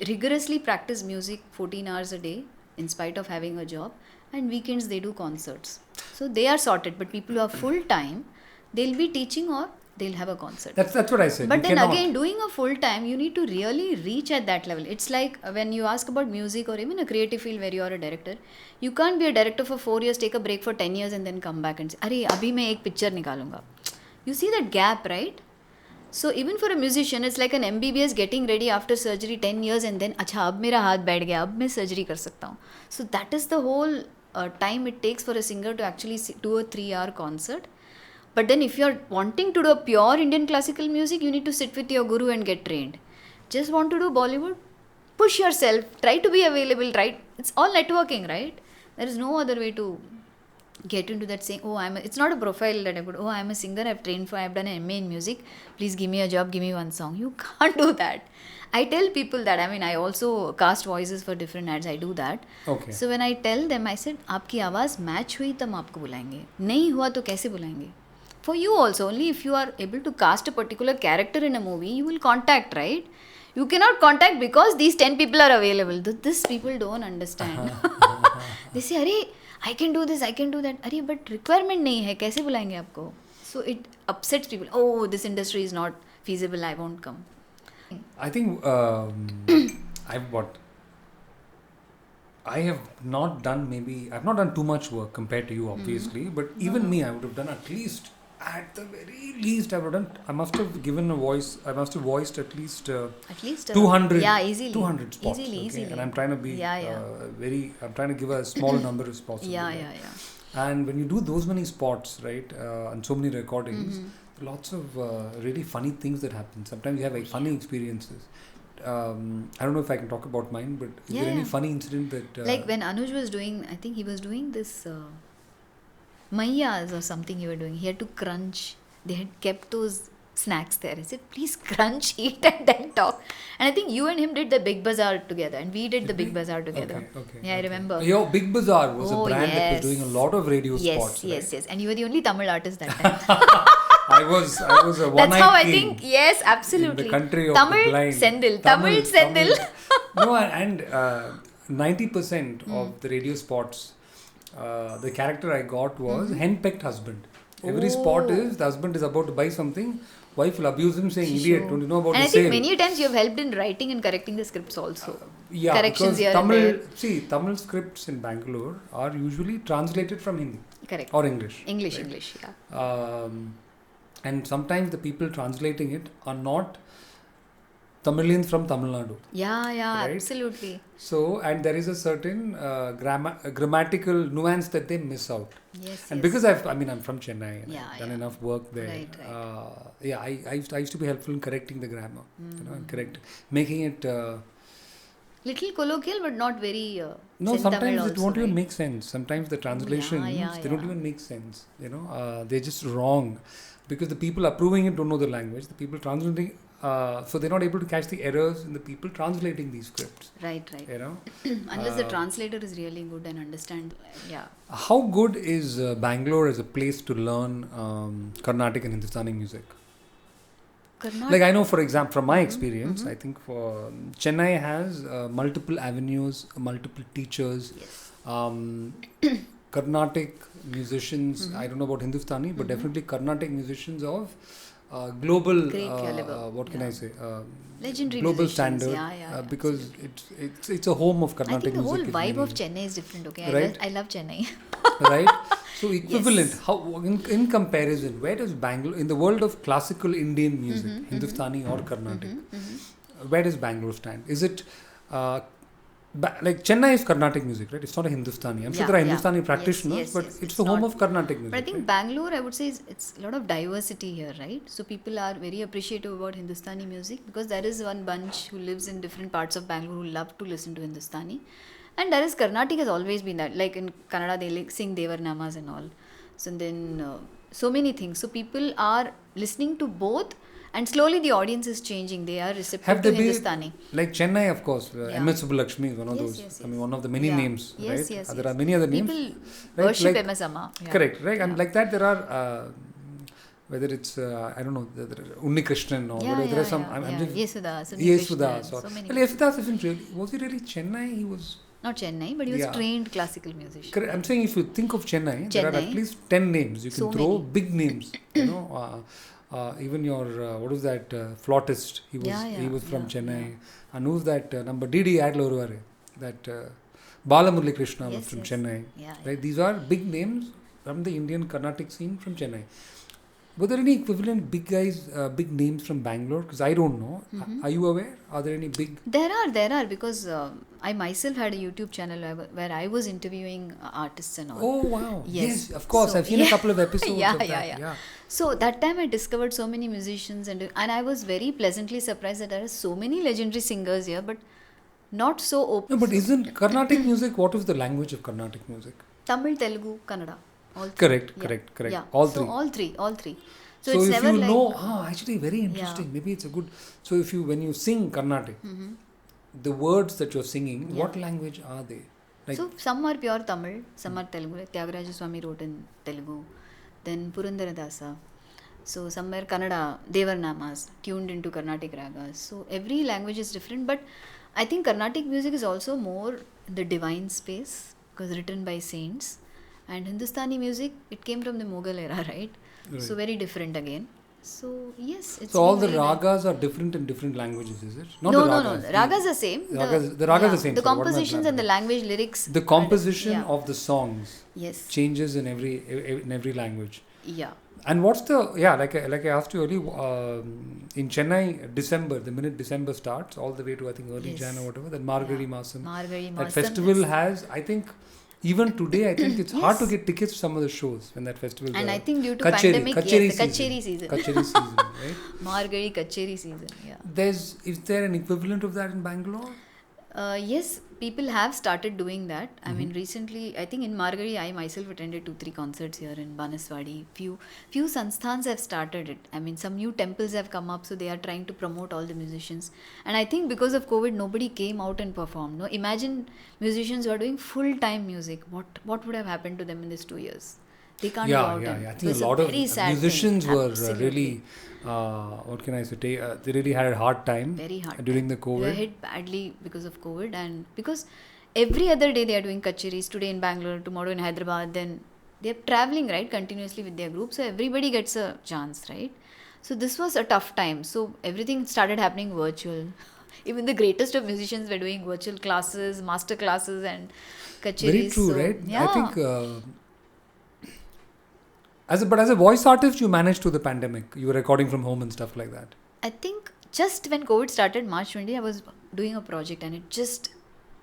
rigorously practice music 14 hours a day in spite of having a job, and weekends they do concerts. So they are sorted. But people who are full time, they'll be teaching or they'll have a concert. That's what I said. But then again, doing a full time, you need to really reach at that level. It's like when you ask about music or even a creative field where you are a director, you can't be a director for 4 years, take a break for 10 years and then come back and say, "Arey, abhi main ek picture nikalunga." You see that gap, right? So even for a musician, it's like an MBBS getting ready after surgery 10 years and then, "Acha, ab mera haath baith gaya, ab main surgery kar sakta hu." So that is the whole time it takes for a singer to actually do a 3-hour concert. But then if you're wanting to do a pure Indian classical music, you need to sit with your guru and get trained. Just want to do Bollywood? Push yourself. Try to be available, right? It's all networking, right? There is no other way to get into that saying, it's not a profile that I put, I'm a singer, I've trained I've done an MA in music, please give me a job, give me one song. You can't do that. I tell people that, I also cast voices for different ads, I do that. Okay. So when I tell them, I said, आपकी आवाज़ match हुई तब आपको बुलाएंगे, नहीं हुआ तो कैसे बुलाएंगे? For you also, only if you are able to cast a particular character in a movie, you will contact, right? You cannot contact because these 10 people are available. This people don't understand. They say, "Arey, I can do this, I can do that." Arey, but requirement nahi hai, kaise bulayenge aapko? So it upsets people. Oh, this industry is not feasible, I won't come. I think I've not done too much work compared to you, obviously, but even me, I would have done at the very least, I must have given a voice, I must have voiced at least 200, easily. 200 spots. Easily. And I'm trying to be I'm trying to give a small number as possible. Yeah. And when you do those many spots, right, and so many recordings, lots of really funny things that happen. Sometimes you have funny experiences. I don't know if I can talk about mine, but is there any funny incident that... like when Anuj was doing, I think he was doing this... Mayas or something you were doing. He had to crunch. They had kept those snacks there. I said, please crunch, eat and then talk. And I think you and him did the Big Bazaar together and we did the Big Bazaar together. Okay. I remember. Big Bazaar was a brand that was doing a lot of radio spots. Yes. And you were the only Tamil artist that time. I was a one-eyed That's how I king think. Yes, absolutely. in the country of Tamil the blind. Sendil. Tamil Sendil. No, and 90% of the radio spots, the character I got was henpecked husband. Every spot is the husband is about to buy something, wife will abuse him saying, "Idiot, don't you know about the sale?" And I think many times you have helped in writing and correcting the scripts also. Corrections because here and there. Tamil scripts in Bangalore are usually translated from Hindi. Correct. Or English. English, yeah. And sometimes the people translating it are not Tamilians from Tamil Nadu. Yeah, right? Absolutely. So, and there is a certain grammatical nuance that they miss out. Yes. And because I'm from Chennai and I've done yeah. enough work there. Right. I used to be helpful in correcting the grammar, and making it little colloquial, but not very. No, sometimes also, it won't even make sense. Sometimes the translations they don't even make sense. They're just wrong, because the people approving it don't know the language. The people translating. So they're not able to catch the errors in the people translating these scripts. Right. Unless the translator is really good and understand. Yeah. How good is Bangalore as a place to learn Carnatic and Hindustani music? Like I know, for example, from my experience, I think for Chennai has multiple avenues, multiple teachers. Yes. Carnatic musicians, I don't know about Hindustani, but definitely Carnatic musicians of global, what can I say? Legendary global musicians. standard, because it's a home of Carnatic music. I think the whole vibe of Chennai is different. Okay, right? I love Chennai. Right. So equivalent. How in comparison, where does Bangalore in the world of classical Indian music, Hindustani or Carnatic, where does Bangalore stand? Is it like Chennai is Carnatic music, right? It's not a Hindustani. I'm sure there are Hindustani practitioners, but it's the home of Carnatic music. But I think right? Bangalore, I would say, it's a lot of diversity here, right? So people are very appreciative about Hindustani music because there is one bunch who lives in different parts of Bangalore who love to listen to Hindustani. And there is Carnatic has always been that. Like in Kannada, they sing Devarnamas and all. So then, so many things. So people are listening to both. And slowly the audience is changing. They are receptive to Hindustani. Like Chennai, of course. M.S. Subbulakshmi is one of those. Yes. I mean, one of the many names. Yes, right? There are many other names. People worship M.S. Amma. Correct, right? And like that, there are, whether it's, I don't know, Unni Krishnan or whatever. There are some. Yesudas. Well, Yesudas isn't really. Was he really Chennai? He was. Not Chennai, but he was trained classical musician. Correct. I'm saying if you think of Chennai, there are at least 10 names. You can throw big names. You know. Even your what was that flautist? He was from Chennai. And who's that number? D.D. Adler, that Balamurali Krishna was from Chennai. Right? These are big names from the Indian Carnatic scene from Chennai. Were there any equivalent big guys, big names from Bangalore? Because I don't know. Are you aware? Are there any big? There are because I myself had a YouTube channel where I was interviewing artists and all. Oh wow! Yes, of course. I've seen a couple of episodes of that. So that time I discovered so many musicians and I was very pleasantly surprised that there are so many legendary singers here, but not so open. No, but isn't Carnatic music? What is the language of Carnatic music? Tamil, Telugu, Kannada. All correct. Yeah. All three. All three. So it's if never you know, actually very interesting. Maybe it's a good. So if you when you sing Carnatic, the words that you're singing, what language are they? Like, so some are pure Tamil, some are Telugu. Like Tyagaraja Swami wrote in Telugu. Then Purandaradasa. So somewhere Kannada, Devarnamas, tuned into Carnatic ragas. So every language is different, but I think Carnatic music is also more the divine space because written by saints. And Hindustani music, it came from the Mughal era, right? So very different again. So yes, it's so all the ragas are different in different languages, is it? No. Ragas are same. The ragas are same. The compositions and the language lyrics. The composition of the songs changes in every language. Yeah. And what's the like I asked you earlier, in Chennai, December, the minute December starts, all the way to I think early Jan or whatever, that Margari Masam. That festival has, I think. Even today, I think it's hard to get tickets to some of the shows when that festival is. And I think due to pandemic, the Kacheri season. Kacheri season, right? Margari Kacheri season, Is there an equivalent of that in Bangalore? Yes, people have started doing that. I mean, recently, I think in Margari, I myself attended 2-3 concerts here in Banaswadi. Few sansthans have started it. I mean, some new temples have come up, so they are trying to promote all the musicians. And I think because of COVID, nobody came out and performed. No, imagine musicians who are doing full-time music. What would have happened to them in these 2 years? They can't go out. I think a lot of musicians were really, what can I say, they really had a hard time during the COVID. They were hit badly because of COVID and because every other day they are doing kacheris, today in Bangalore, tomorrow in Hyderabad, then they are traveling, right, continuously with their group. So everybody gets a chance, right? So this was a tough time. So everything started happening virtual. Even the greatest of musicians were doing virtual classes, master classes and kacheris. Very true, right? I think... As a voice artist, you managed through the pandemic. You were recording from home and stuff like that. I think just when COVID started, March 20, I was doing a project and it just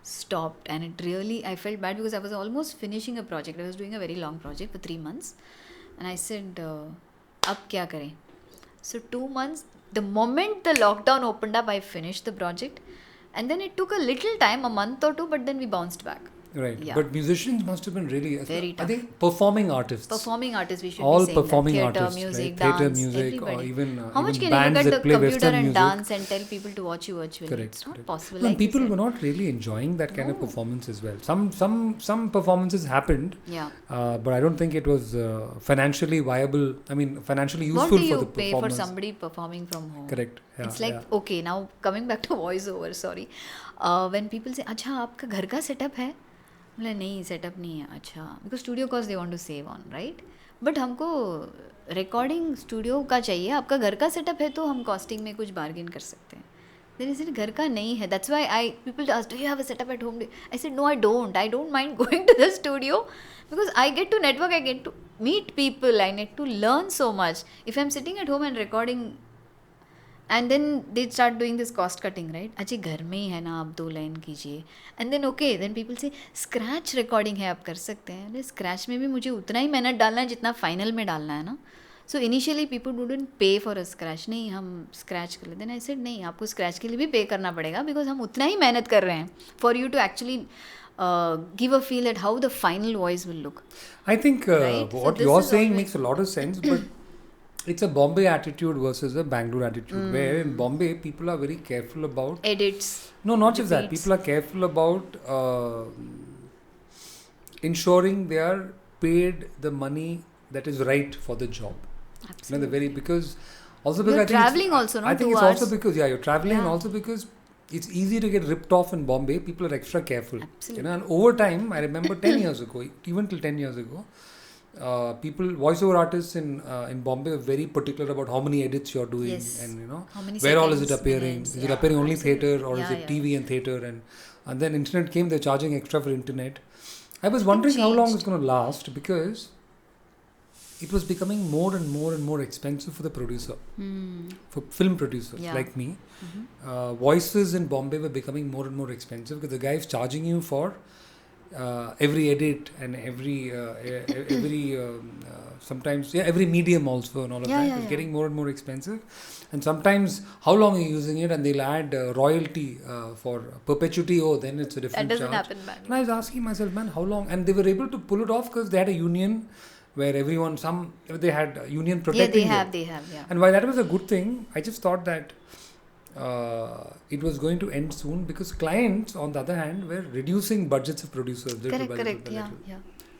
stopped. And it really, I felt bad because I was almost finishing a project. I was doing a very long project for 3 months. And I said, ab kya kare? So 2 months, the moment the lockdown opened up, I finished the project. And then it took a little time, a month or two, but then we bounced back. Right. Yeah. But musicians must have been really... Very tough. I think performing artists. Performing artists, we should all be saying performing that. Theatre, artists, music, right? dance, Theatre, music, everybody. or even how much can bands you look at the computer and music? Dance and tell people to watch you virtually? Correct. It's not possible. Well, people were not really enjoying that kind of performance as well. Some performances happened. Yeah. But I don't think it was financially viable. I mean, financially useful for the performers. What do you pay for somebody performing from home? Correct. Yeah, it's like, okay, now coming back to voiceover, sorry. When people say, अच्छा आपका घर का setup है? बोले नहीं setup नहीं है अच्छा because studio cost they want to save on right but हमको रिकॉर्डिंग स्टूडियो का चाहिए आपका घर का सेटअप है तो हम कॉस्टिंग में कुछ बार्गेन कर सकते हैं देयर इज घर का नहीं है that's why I people ask do you have a setup at home I said no I don't mind going to the studio because I get to network I get to meet people I need to learn so much if I am sitting at home and recording And then they start doing this cost cutting, right? अच्छी घर में ही है ना, आप 2 line कीजिए. And then okay, then people say scratch recording है, आप कर सकते हैं. अरे scratch में भी मुझे उतना ही मेहनत डालना है जितना final में डालना है ना. So initially people wouldn't pay for a scratch. नहीं, हम scratch कर लेते हैं. I said नहीं, आपको scratch के लिए भी pay करना पड़ेगा, because हम उतना ही मेहनत कर रहे हैं for you to actually give a feel at how the final voice will look. I think Right? So what this you're is saying always- makes a lot of sense, but it's a Bombay attitude versus a Bangalore attitude. Where in Bombay, people are very careful about Edits. No, not just that. Repeats. People are careful about ensuring they are paid the money that is right for the job. Absolutely. Because also You're because I think traveling it's, also, no? I think 2 it's also hours. because you're traveling, and Yeah. also because it's easy to get ripped off in Bombay. People are extra careful. Absolutely. And over time, I remember 10 years ago, even till 10 years ago, people, voiceover artists in Bombay are very particular about how many edits you're doing, Yes. and How many where all is it seconds, appearing? minutes, Is it yeah, appearing only absolutely. theatre, or is Yeah, it yeah. TV and theatre? And then internet came, they're charging extra for internet. I was wondering how long changed. it's going to last, because it was becoming more and more and more expensive for the producer, for film producers Yeah. like me. Voices in Bombay were becoming more and more expensive, because the guy is charging you for every edit and every sometimes every medium also, and all of Yeah, that. yeah, It's yeah. getting more and more expensive. And sometimes how long are you using it, and they'll add royalty for perpetuity. Oh, then it's a That different doesn't charge. happen in Bangalore. And I was asking myself, man, how long? And they were able to pull it off because they had a union where everyone, they had a union Yeah, protecting they them. have, yeah. And while that was a good thing, I just thought that it was going to end soon, because clients, on the other hand, were reducing budgets of producers. Correct, yeah.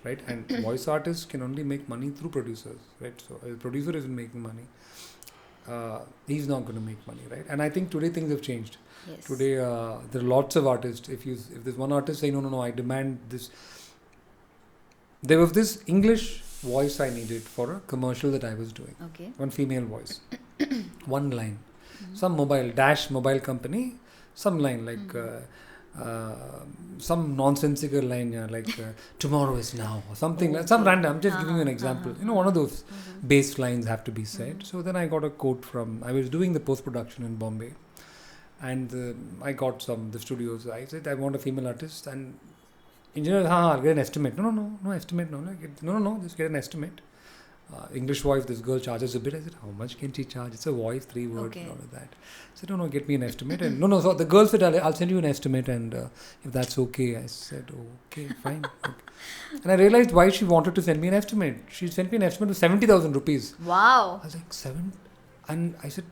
Right? And voice artists can only make money through producers, right? So a producer isn't making money. He's not going to make money, right? And I think today things have changed. Yes. Today there are lots of artists. If there's one artist saying no, I demand this. There was this English voice I needed for a commercial that I was doing. Okay. One female voice, one line. Some mobile company, some line like some nonsensical line, like tomorrow is now, or something like some random. I'm just giving you an example. One of those base lines have to be said. So then I got a quote I was doing the post production in Bombay, and I got the studios. I said I want a female artist, and engineer, I'll get an estimate. No estimate, no, just get an estimate. English voice, this girl charges a bit. I said, how much can she charge? It's a voice, 3 words, and all of that. I said, no, get me an estimate. And no, so the girl said, I'll send you an estimate, and if that's okay. I said, okay, fine. Okay. And I realized why she wanted to send me an estimate. She sent me an estimate of 70,000 rupees. Wow. I was like, 7? And I said,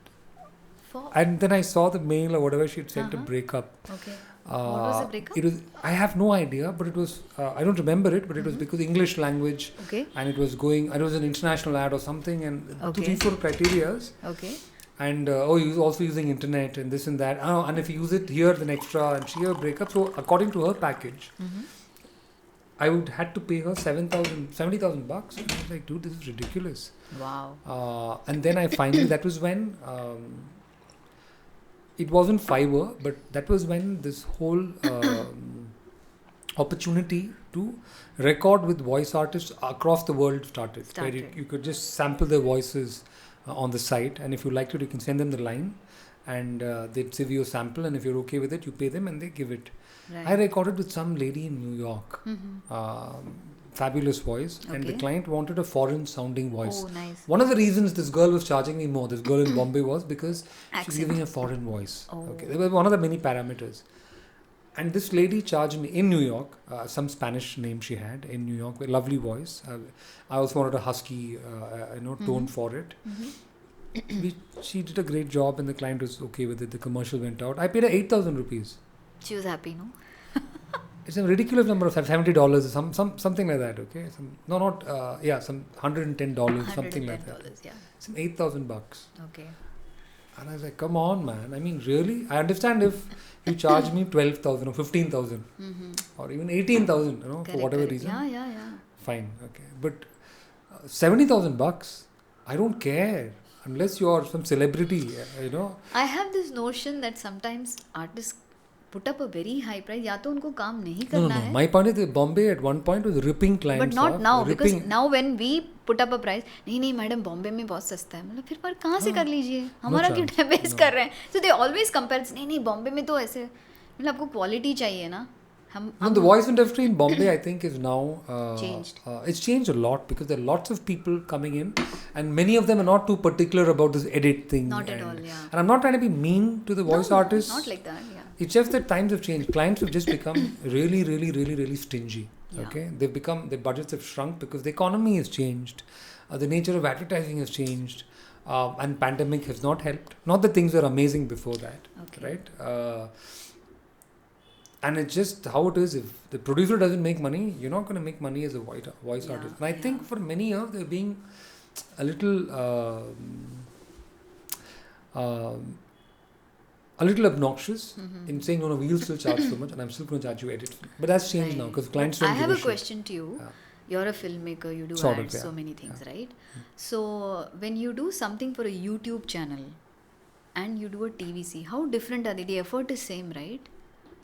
For? and then I saw the mail or whatever she had sent a breakup. Okay. What was the breakup? I have no idea, but it was, I don't remember it, but it was because English language, Okay. and it was an international ad or something, and 2-3-4 criterias, Okay. and you're also using internet and this and that, and if you use it here, then extra, and she had a breakup. So according to her package, I would had to pay her $70,000. And I was like, dude, this is ridiculous. Wow. And then I finally, that was when it wasn't Fiverr, but that was when this whole opportunity to record with voice artists across the world started. Where you could just sample their voices on the site, and if you liked it, you can send them the line, and they'd give you a sample, and if you're okay with it, you pay them and they give it. Right. I recorded with some lady in New York, fabulous voice, and the client wanted a foreign sounding voice. Oh, nice. One of the reasons this girl was charging me more, this girl in Bombay, was because she's giving a foreign voice. Oh. Okay, that was one of the many parameters. And this lady charged me in New York, some Spanish name she had in New York, a lovely voice. I also wanted a husky, tone for it. She did a great job, and the client was okay with it. The commercial went out. I paid her 8,000 rupees. She was happy, no? It's a ridiculous number of $70, something like that. Okay, some $110, something like that. Yeah. Some $8,000. Okay. And I was like, come on, man. I mean, really? I understand if you charge me 12,000 or 15,000 or even 18,000, for whatever reason. Yeah. Fine, okay. But $70,000, I don't care unless you are some celebrity, I have this notion that sometimes artists put up a very high price, या तो उनको काम नहीं No, करना है. my point is that Bombay at one point was ripping clients But not off, now, because ripping- now when we put up a price, नहीं madam Bombay में बहुत सस्ता है, मतलब फिर पर कहाँ से कर लीजिए, हमारा क्यों chance. टाइम वेस्ट कर रहे हैं. So they always compare, नहीं बॉम्बे में तो ऐसे, मतलब आपको क्वालिटी चाहिए ना. No, the voice industry in Bombay, I think, is now Changed. It's changed a lot because there are lots of people coming in, and many of them are not too particular about this edit thing. Not at and, all, yeah. And I'm not trying to be mean to the voice artists. Not like that, yeah. It's just that times have changed. Clients have just become really, really, really, really stingy. Yeah. Okay, they've become, their budgets have shrunk because the economy has changed, the nature of advertising has changed, and pandemic has not helped. Not that things were amazing before that, Okay. right? And it's just how it is. If the producer doesn't make money, you're not going to make money as a voice Yeah, artist. And I think for many years they're being a little obnoxious in saying, no, we'll still charge so much, and I'm still going to charge you edit. But that's changed now because clients don't I give have a shit. question to you. Yeah. You're a filmmaker, you do Sort of, ads, yeah. so many things, right? So when you do something for a YouTube channel and you do a TVC, how different are they? The effort is same, right?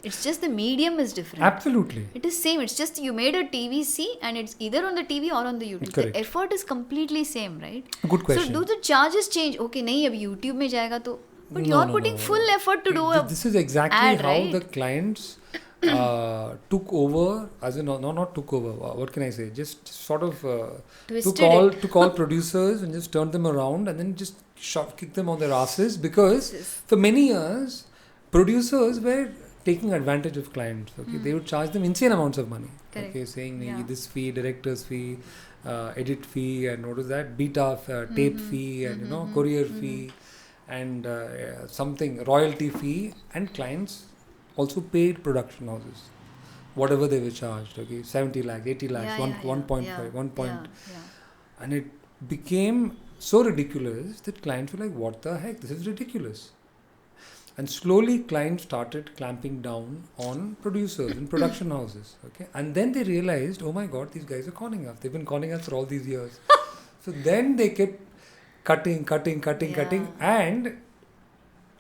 It's just the medium is different. Absolutely. It is same. It's just you made a TVC and it's either on the TV or on the YouTube. Correct. The effort is completely same, right? Good question. So do the charges change? Okay, नहीं अब YouTube में जाएगा तो, but No, you're no, putting no. full effort to do a This is exactly ad, how right? the clients took over, as in not took over. What can I say? Just sort of Twisted to call producers and just turn them around and then just kick them on their asses, because for many years producers were taking advantage of clients. Okay, they would charge them insane amounts of money. Correct. Okay, saying Yeah. this fee, director's fee, edit fee, and what is that? Beta tape fee, and courier fee, and something royalty fee, and clients also paid production houses whatever they were charged. Okay, 70 lakhs, 80 lakhs, 1.5, 1 point, and it became so ridiculous that clients were like, "What the heck? This is ridiculous." And slowly clients started clamping down on producers and production houses. Okay, and then they realized, oh my God, these guys are conning us. They've been conning us for all these years. So then they kept cutting, and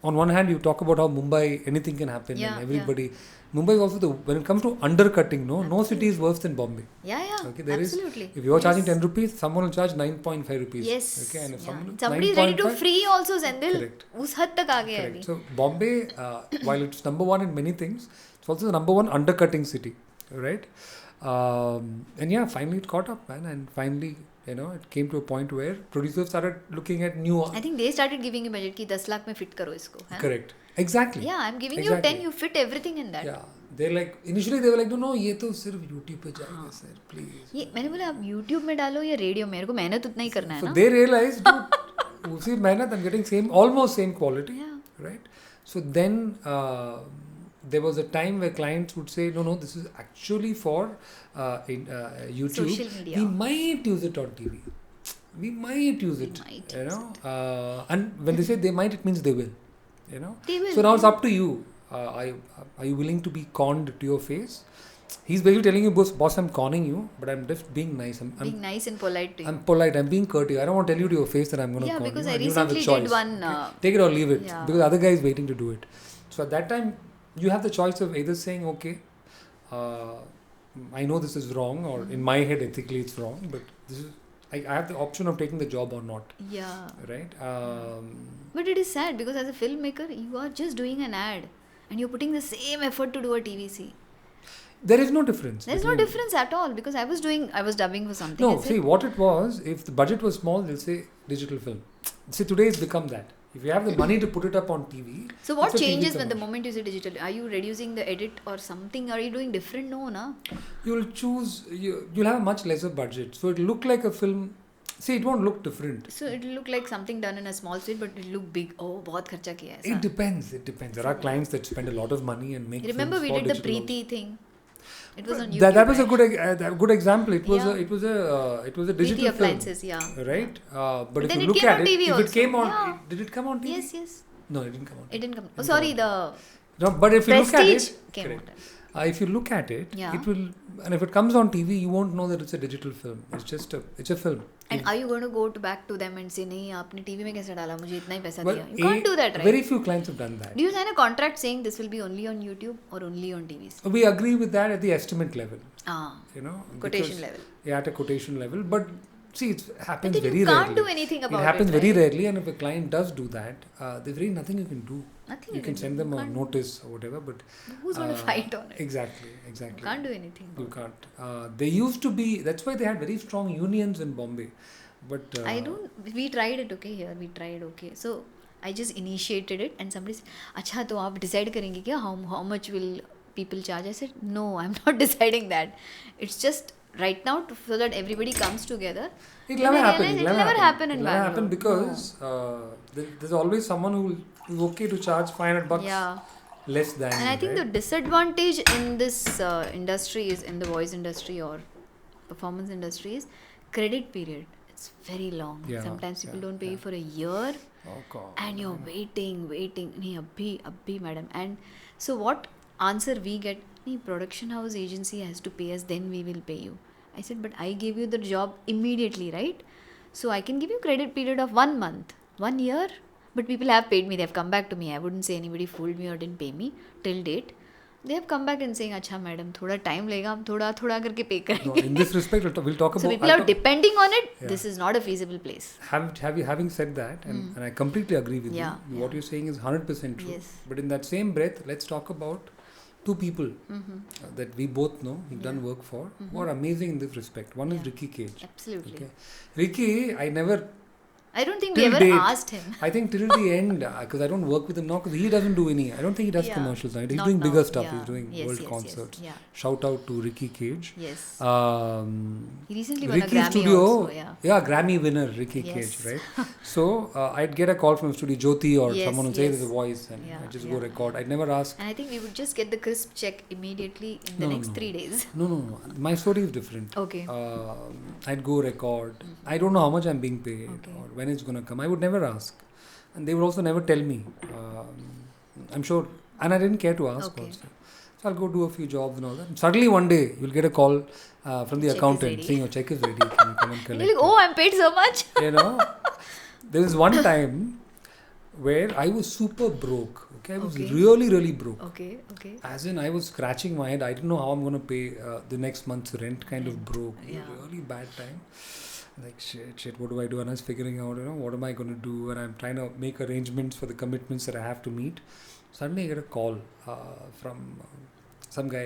on one hand, you talk about how Mumbai, anything can happen, and everybody. Mumbai is also when it comes to undercutting, no city is worse than Bombay. Okay, there absolutely. If you are charging 10 rupees, someone will charge 9.5 rupees. Yes. Okay, and if somebody is ready to free also, Sendil. Correct. उस हद तक आ गया अभी. So Bombay, while it's number one in many things, it's also the number one undercutting city, right? And yeah, finally it caught up, man, and finally, it came to a point where producers started looking at new. I think they started giving you budget कि 10 लाख में fit करो इसको. Correct. Exactly. Yeah, I'm giving you 10, you fit everything in that. Yeah. They're like, initially they were like, no, ये तो सिर्फ YouTube पे जाएगा sir, please. ये मैंने बोला आप YouTube में डालो या रेडियो में, मेरे को मेहनत उतना ही करना है ना. So they realized, dude, उसी मेहनत I'm getting almost same quality. Yeah. Right? So then there was a time where clients would say, no, this is actually for YouTube. Social media. We might use it on TV. We might use it. And when they say they might, it means they will. They will. So now it's up to you. Are you willing to be conned to your face? He's basically telling you, boss, I'm conning you, but I'm just being nice. I'm being nice and polite to you. I'm polite. I'm being courteous. I don't want to tell you to your face that I'm going to con you. Yeah, because I you don't have a recently did choice. one. Okay? Take it or leave it. Yeah. Because the other guy is waiting to do it. So at that time, you have the choice of either saying, okay, I know this is wrong, or in my head ethically it's wrong, but this is I have the option of taking the job or not. Yeah. Right? But it is sad because as a filmmaker, you are just doing an ad and you're putting the same effort to do a TVC. There is no difference. There is no difference at all, because I was dubbing for something. No, see, what it was, if the budget was small, they'll say digital film. See, today it's become that. If you have the money to put it up on TV. So what changes when the moment you say digital? Are you reducing the edit or something? Are you doing different? No, na? You'll have a much lesser budget. So it'll look like a film. See, it won't look different. So it'll look like something done in a small street, but it'll look big. Oh, बहुत खर्चा किया है. It depends. There are clients that spend a lot of money and make. Remember we did the Preeti thing. It was on YouTube. That was a good example. It was a digital appliances, film. Yeah. Right. But if then you look at it, if it came on, did it come on TV? Yes. No, it didn't come on. It didn't come. Oh, sorry, the. No, but if you look at it, came correct. If you look at it, Yeah. it will, and if it comes on TV, you won't know that it's a digital film. It's a film. And are you going to go back to them and say, नहीं आपने TV में कैसे डाला मुझे इतना ही पैसा Well, दिया? You can't do that, right? Very few clients have done that. Do you sign a contract saying this will be only on YouTube or only on TVs? We agree with that at the estimate level. Ah, You know, quotation because- level. Yeah, at a quotation level. But see, it happens But then very you can't rarely. do anything about it. It happens very right? rarely, and if a client does do that, there's really nothing you can do. Nothing You can do. send them a Can't- notice or whatever, but Who's going to fight on it? exactly. You can't do anything. You can't. They used to be. That's why they had very strong unions in Bombay. But I don't. We tried it. Okay, here we tried. Okay, so I just initiated it, and somebody said, "अच्छा तो आप decide करेंगे क्या? How much will people charge?" I said, "No, I'm not deciding that. It's just right now so that everybody comes together." It'll never happen. It'll never happen in It'll never happen Bangalore. because there's always someone who is okay to charge $500 Yeah. less than. And I think right? the disadvantage in this industry is in the voice industry or performance industry is credit period. It's very long. Yeah, Sometimes people yeah, don't pay yeah. you for a year Oh God. and you're waiting. नहीं अभी madam. And so what answer we get? नहीं, production house agency has to pay us, then we will pay you. I said, but I gave you the job immediately, right? So I can give you credit period of 1 month, 1 year. But people have paid me. They have come back to me. I wouldn't say anybody fooled me or didn't pay me till date. They have come back and saying, अच्छा madam, थोड़ा time लेगा, हम थोड़ा करके pay No, करेंगे. in this respect, we'll talk about. So people are depending on it. Yeah. This is not a feasible place. Having said that, and I completely agree with Yeah, you. What you're saying is 100% true. Yes. But in that same breath, let's talk about two people that we both know, we've done work for, who are amazing in this respect. One is Yeah. Ricky Cage. Absolutely. Okay. Ricky, I don't think we till ever date, asked him. I think till the end, because I don't work with him now, because he doesn't do any. I don't think he does Yeah. commercials now. He's Not doing now, bigger stuff. yeah. He's doing Yes, world yes, concerts. Yes. Shout out to Ricky Cage. Yes. He recently Ricky won a Grammy Studio, also. Yeah. Grammy winner Ricky Yes. Cage, right? So I'd get a call from Studio Jyoti or Yes, someone would say yes. there's a voice, and Yeah, I just yeah. go record. I'd never ask. And I think we would just get the crisp check immediately in the No, next no. 3 days. No. My story is different. Okay. I'd go record. I don't know how much I'm being paid Okay. or when it's gonna come. I would never ask, and they would also never tell me. I'm sure, and I didn't care to ask Okay. also. So I'll go do a few jobs and all that. And suddenly one day you'll get a call from the Check is accountant ready. saying your check is ready. Can you come and And collect? you're like, it?" oh, I'm paid so much. You know, there was one time where I was super broke. Okay, I was Okay. really broke. Okay. As in, I was scratching my head. I didn't know how I'm going to pay the next month's rent. Kind of broke. Yeah. Really bad time. Like shit. What do I do? And I was figuring out, what am I going to do? And I'm trying to make arrangements for the commitments that I have to meet. Suddenly, I get a call from some guy.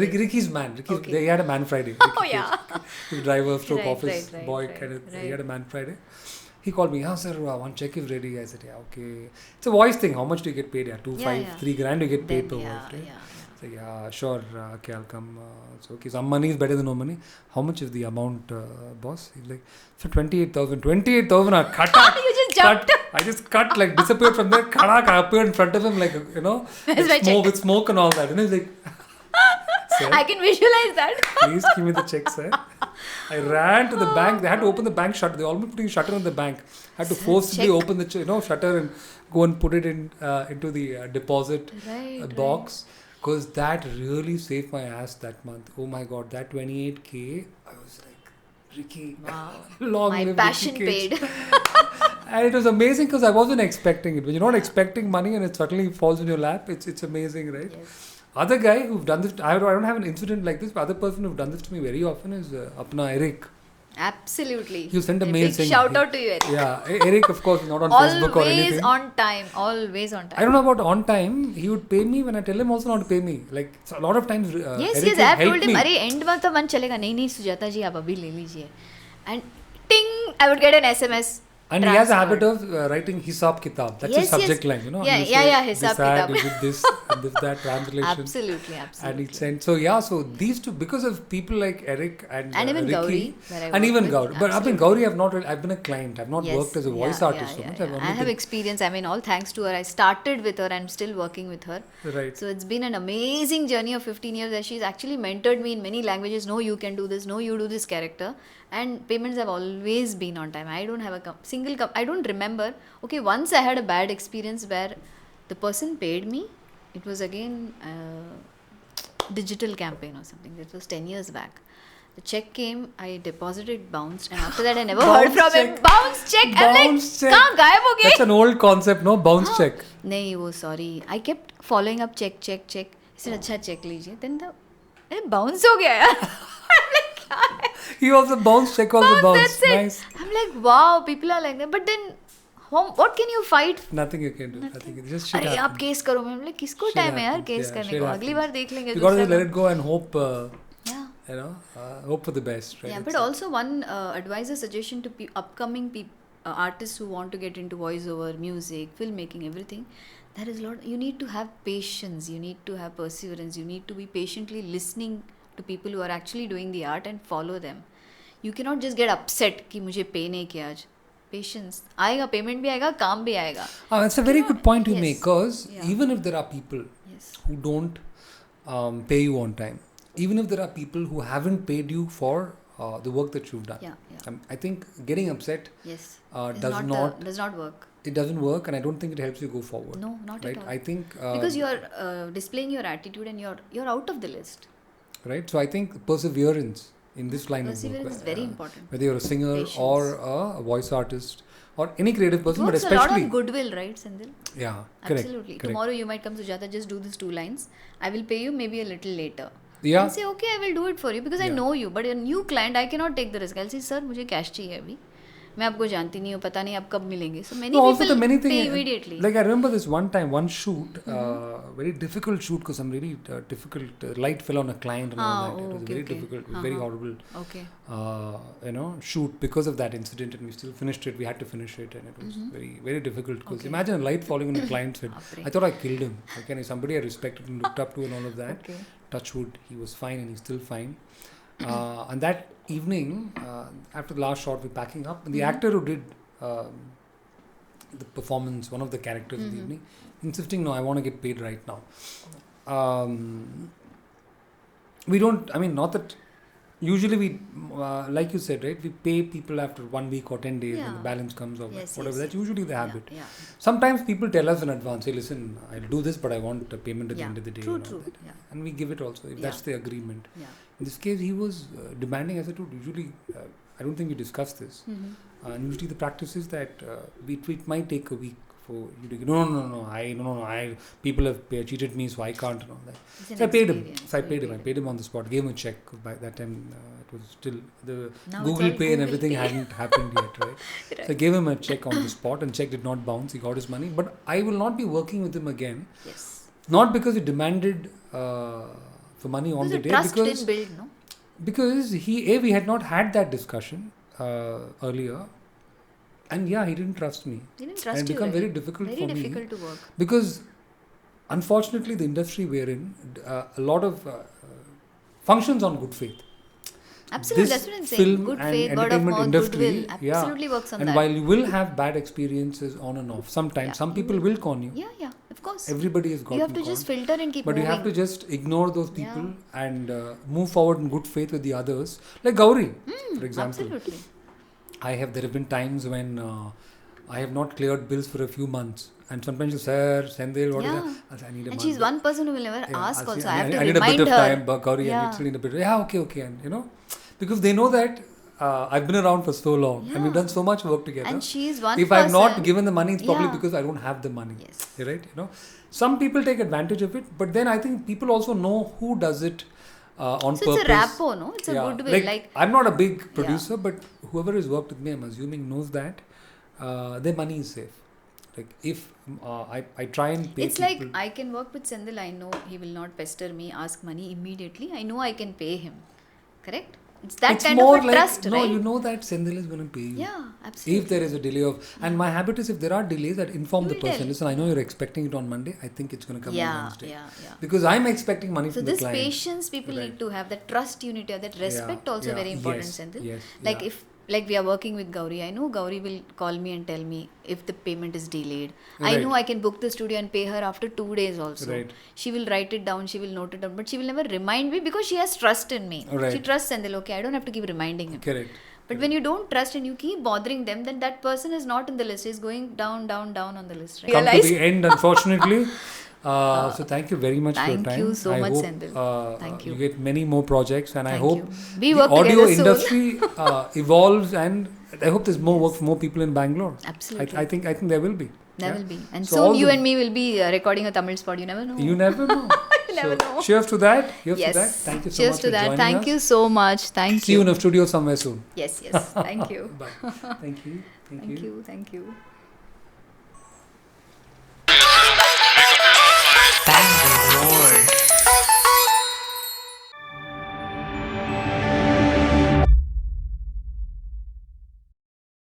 Ricky's man. Okay. He had a man Friday. Oh, Ricky yeah. Cage. His driver, stroke Right, office right, boy, right, kind of. right. He had a man Friday. He called me, sir, one check is ready. I said, yeah, okay. It's a voice thing. How much do you get paid? Yeah, 2, 5, yeah. 3 grand you get paid per Then, voice, right? yeah. So, yeah, sure, okay, I'll come. So, okay, some money is better than no money. How much is the amount, boss? He's like, so 28,000. 28,000, cut. You just jumped. I just cut, like, disappeared from there. I appeared in front of him, like, Where's my check? with smoke and all that. And he's like, sir, I can visualize that. please give me the check, sir. I ran to the bank. They had to open the bank shutter. They almost putting shutter on the bank. I had to forcibly check. open the shutter and go and put it into the deposit Right, box. Because that really saved my ass that month. Oh my God, that 28K. I was like, Ricky, Wow. long My live passion Ricky Cage. paid. And it was amazing because I wasn't expecting it. When you're not expecting money and it suddenly falls in your lap, it's amazing, right? Yes. Other guy who've done this, I don't have an incident like this, but other person who've done this to me very often is Apna Eric. Absolutely. You sent a A mail big saying... shout out to you, Eric. Yeah, Eric, of course, not on Facebook or Always anything. on time. Always on time. I don't know about on time. He would pay me when I tell him also not to pay me. Like, so a lot of times Yes, Eric yes. will I have help told him, me. अरे end में तो मन चलेगा नहीं सुजाता जी आप अभी ले लीजिए. And ting, I would get an SMS. And he has a transferred. habit of writing Hisab Kitab. That's his Yes, subject yes. line, Yeah, He'll yeah, say, Hisab this ad Kitab. with this, and this, that translation. Absolutely. And he sent. So, yeah, so these two, because of people like Eric and even Ricky, Gauri, where I and work even with, Gauri. But up in Gauri, I've been a client. I've not Yes, worked as a voice artist so much. I've only I have been- experience. I mean, all thanks to her. I started with her. I'm still working with her. Right. So it's been an amazing journey of 15 years where she's actually mentored me in many languages. No, you can do this. No, you do this character. And payments have always been on time. I don't have a I don't remember. Okay, once I had a bad experience where the person paid me. It was again digital campaign or something. That was 10 years back. The check came, I deposited, bounced, and after that I never heard from him. Bounce check. I'm like, kahan gayab ho gaye? That's an old concept, no? Bounce check. Nahi, wo sorry. I kept following up check. He said, अच्छा check लीजिए. Then the bounce हो गया यार. I'm like, क्या है? He also bounce check also bounce. That's it. Nice. I'm like, wow, people are like that. But then, what can you fight? Nothing you can do. Nothing. Just shit अरे आप case करो. मैं बोले किसको time है यार case करने को? अगली बार देख लेंगे. You gotta let it go and hope. Yeah. You know, hope for the best. Right? Yeah, but also one advice or suggestion to upcoming artists who want to get into voiceover, music, filmmaking, everything. There is a lot. You need to have patience. You need to have perseverance. You need to be patiently listening to people who are actually doing the art and follow them. You cannot just get upset कि मुझे pay नहीं किया आज. Patience. आएगा payment भी आएगा काम भी आएगा. That's a very good point you make, because even if there are people who don't pay you on time, even if there are people who haven't paid you for the work that you've done, I think getting upset does not work. It doesn't work, and I don't think it helps you go forward. No, not right? at all. I think because you are displaying your attitude and you're out of the list. Right. So I think perseverance in this line of work is very important. Whether you're a singer or a voice artist or any creative person, but especially especially a lot of goodwill, right, Sendil? Yeah, correct. Absolutely. Correct. Tomorrow you might come, Sujata, just do these 2 lines. I will pay you maybe a little later. Yeah. And say, okay, I will do it for you because I know you. But a new client, I cannot take the risk. I'll say, sir, मुझे cash चाहिए अभी. मैं आपको जानती नहीं हूँ, पता नहीं आप कब मिलेंगे. So many people pay immediately. Like I remember this one time, one shoot, very difficult shoot because some really difficult light fell on a client and all that. It was very difficult, it was very horrible. Okay. Shoot because of that incident, and we still finished it. We had to finish it, and it was very, very difficult because imagine a light falling on a client's head. I thought I killed him. Okay, somebody I respected and looked up to and all of that. Okay. Touch wood, he was fine and he's still fine. And that evening, after the last shot, we're packing up, and the actor who did the performance, one of the characters of the evening, insisting, no, I want to get paid right now. We don't, I mean, not that, usually we, like you said, right, we pay people after 1 week or 10 days when the balance comes or whatever. That's usually the habit. Yeah. Sometimes people tell us in advance, hey, listen, I'll do this, but I want a payment at the end of the day. True. Yeah. And we give it also, if that's the agreement. Yeah. In this case, he was demanding, I said, dude, usually, I don't think we discussed this. And usually the practice is that it might take a week for you to, no, people have cheated me, so I can't and all that. So I paid him. I paid him on the spot, gave him a check. By that time, it was still, the Google Pay and everything hadn't happened yet, right? So I gave him a check on the spot, and check did not bounce. He got his money. But I will not be working with him again. Yes. Not because he demanded for money on the day. Trust didn't build, no? Because we had not had that discussion earlier. And he didn't trust me. He didn't trust you. And it became very difficult for me. Very difficult to work. Because, unfortunately, the industry we're in, a lot of functions on good faith. Absolutely, that's what I'm saying. Good faith, word of mouth, goodwill. Absolutely works on that. And while you will have bad experiences on and off, sometimes some people will con you. Yeah, of course. Everybody has got. You have to just filter and keep moving. But you have to just ignore those people and move forward in good faith with the others. Like Gauri, for example. Absolutely. There have been times when I have not cleared bills for a few months. And sometimes you say, Sir, Sendil, what is that? I need a month. She's one person who will never ask also. I have to I need remind a bit her. of time, Gauri, I still need a bit. Okay. And, because they know that I've been around for so long and we've done so much work together. And she's one If person. I've not given the money, it's probably because I don't have the money. Yes. Right? Some people take advantage of it, but then I think people also know who does it on purpose. It's a rapport, no? It's a goodwill. Like I'm not a big producer, but whoever has worked with me, I'm assuming, knows that their money is safe. Like if I try and pay it's people. like I can work with Sendil. I know he will not pester me, ask money immediately. I know I can pay him. Correct? It's kind of a trust, right? No, you know that Sendil is going to pay you. Yeah, absolutely. If there is a delay and my habit is if there are delays, I'd inform the person. Listen, I know you're expecting it on Monday. I think it's going to come on Wednesday. Yeah. Because I'm expecting money from the client. So this patience people need to have, that trust you need to have, that respect also very important, Sendil. Yes. Like we are working with Gauri, I know Gauri will call me and tell me if the payment is delayed. I know I can book the studio and pay her after 2 days also. Right. She will write it down, she will note it down, but she will never remind me because she has trust in me. Right. She trusts Sendil, okay, I don't have to keep reminding him. Correct. But when you don't trust and you keep bothering them, then that person is not in the list. He's going down on the list. Right? Come to the end, unfortunately. So thank you very much for your time. Thank you so I much, hope, Sendil. Thank you. You get many more projects, and I Thank hope you. We the work audio together soon. industry evolves, and I hope there's more work for more people in Bangalore. Absolutely. I think there will be. There will be. And So all soon you the- and me will be recording a Tamil spot. You never know. You never know. You never know. Cheers to that. Cheers Yes. to that. Thank you so Cheers much to for that. joining Thank us. you so much. Thank See you in a studio somewhere soon. Yes, yes. Thank you. Bye. Thank you. Thank you. Thank you.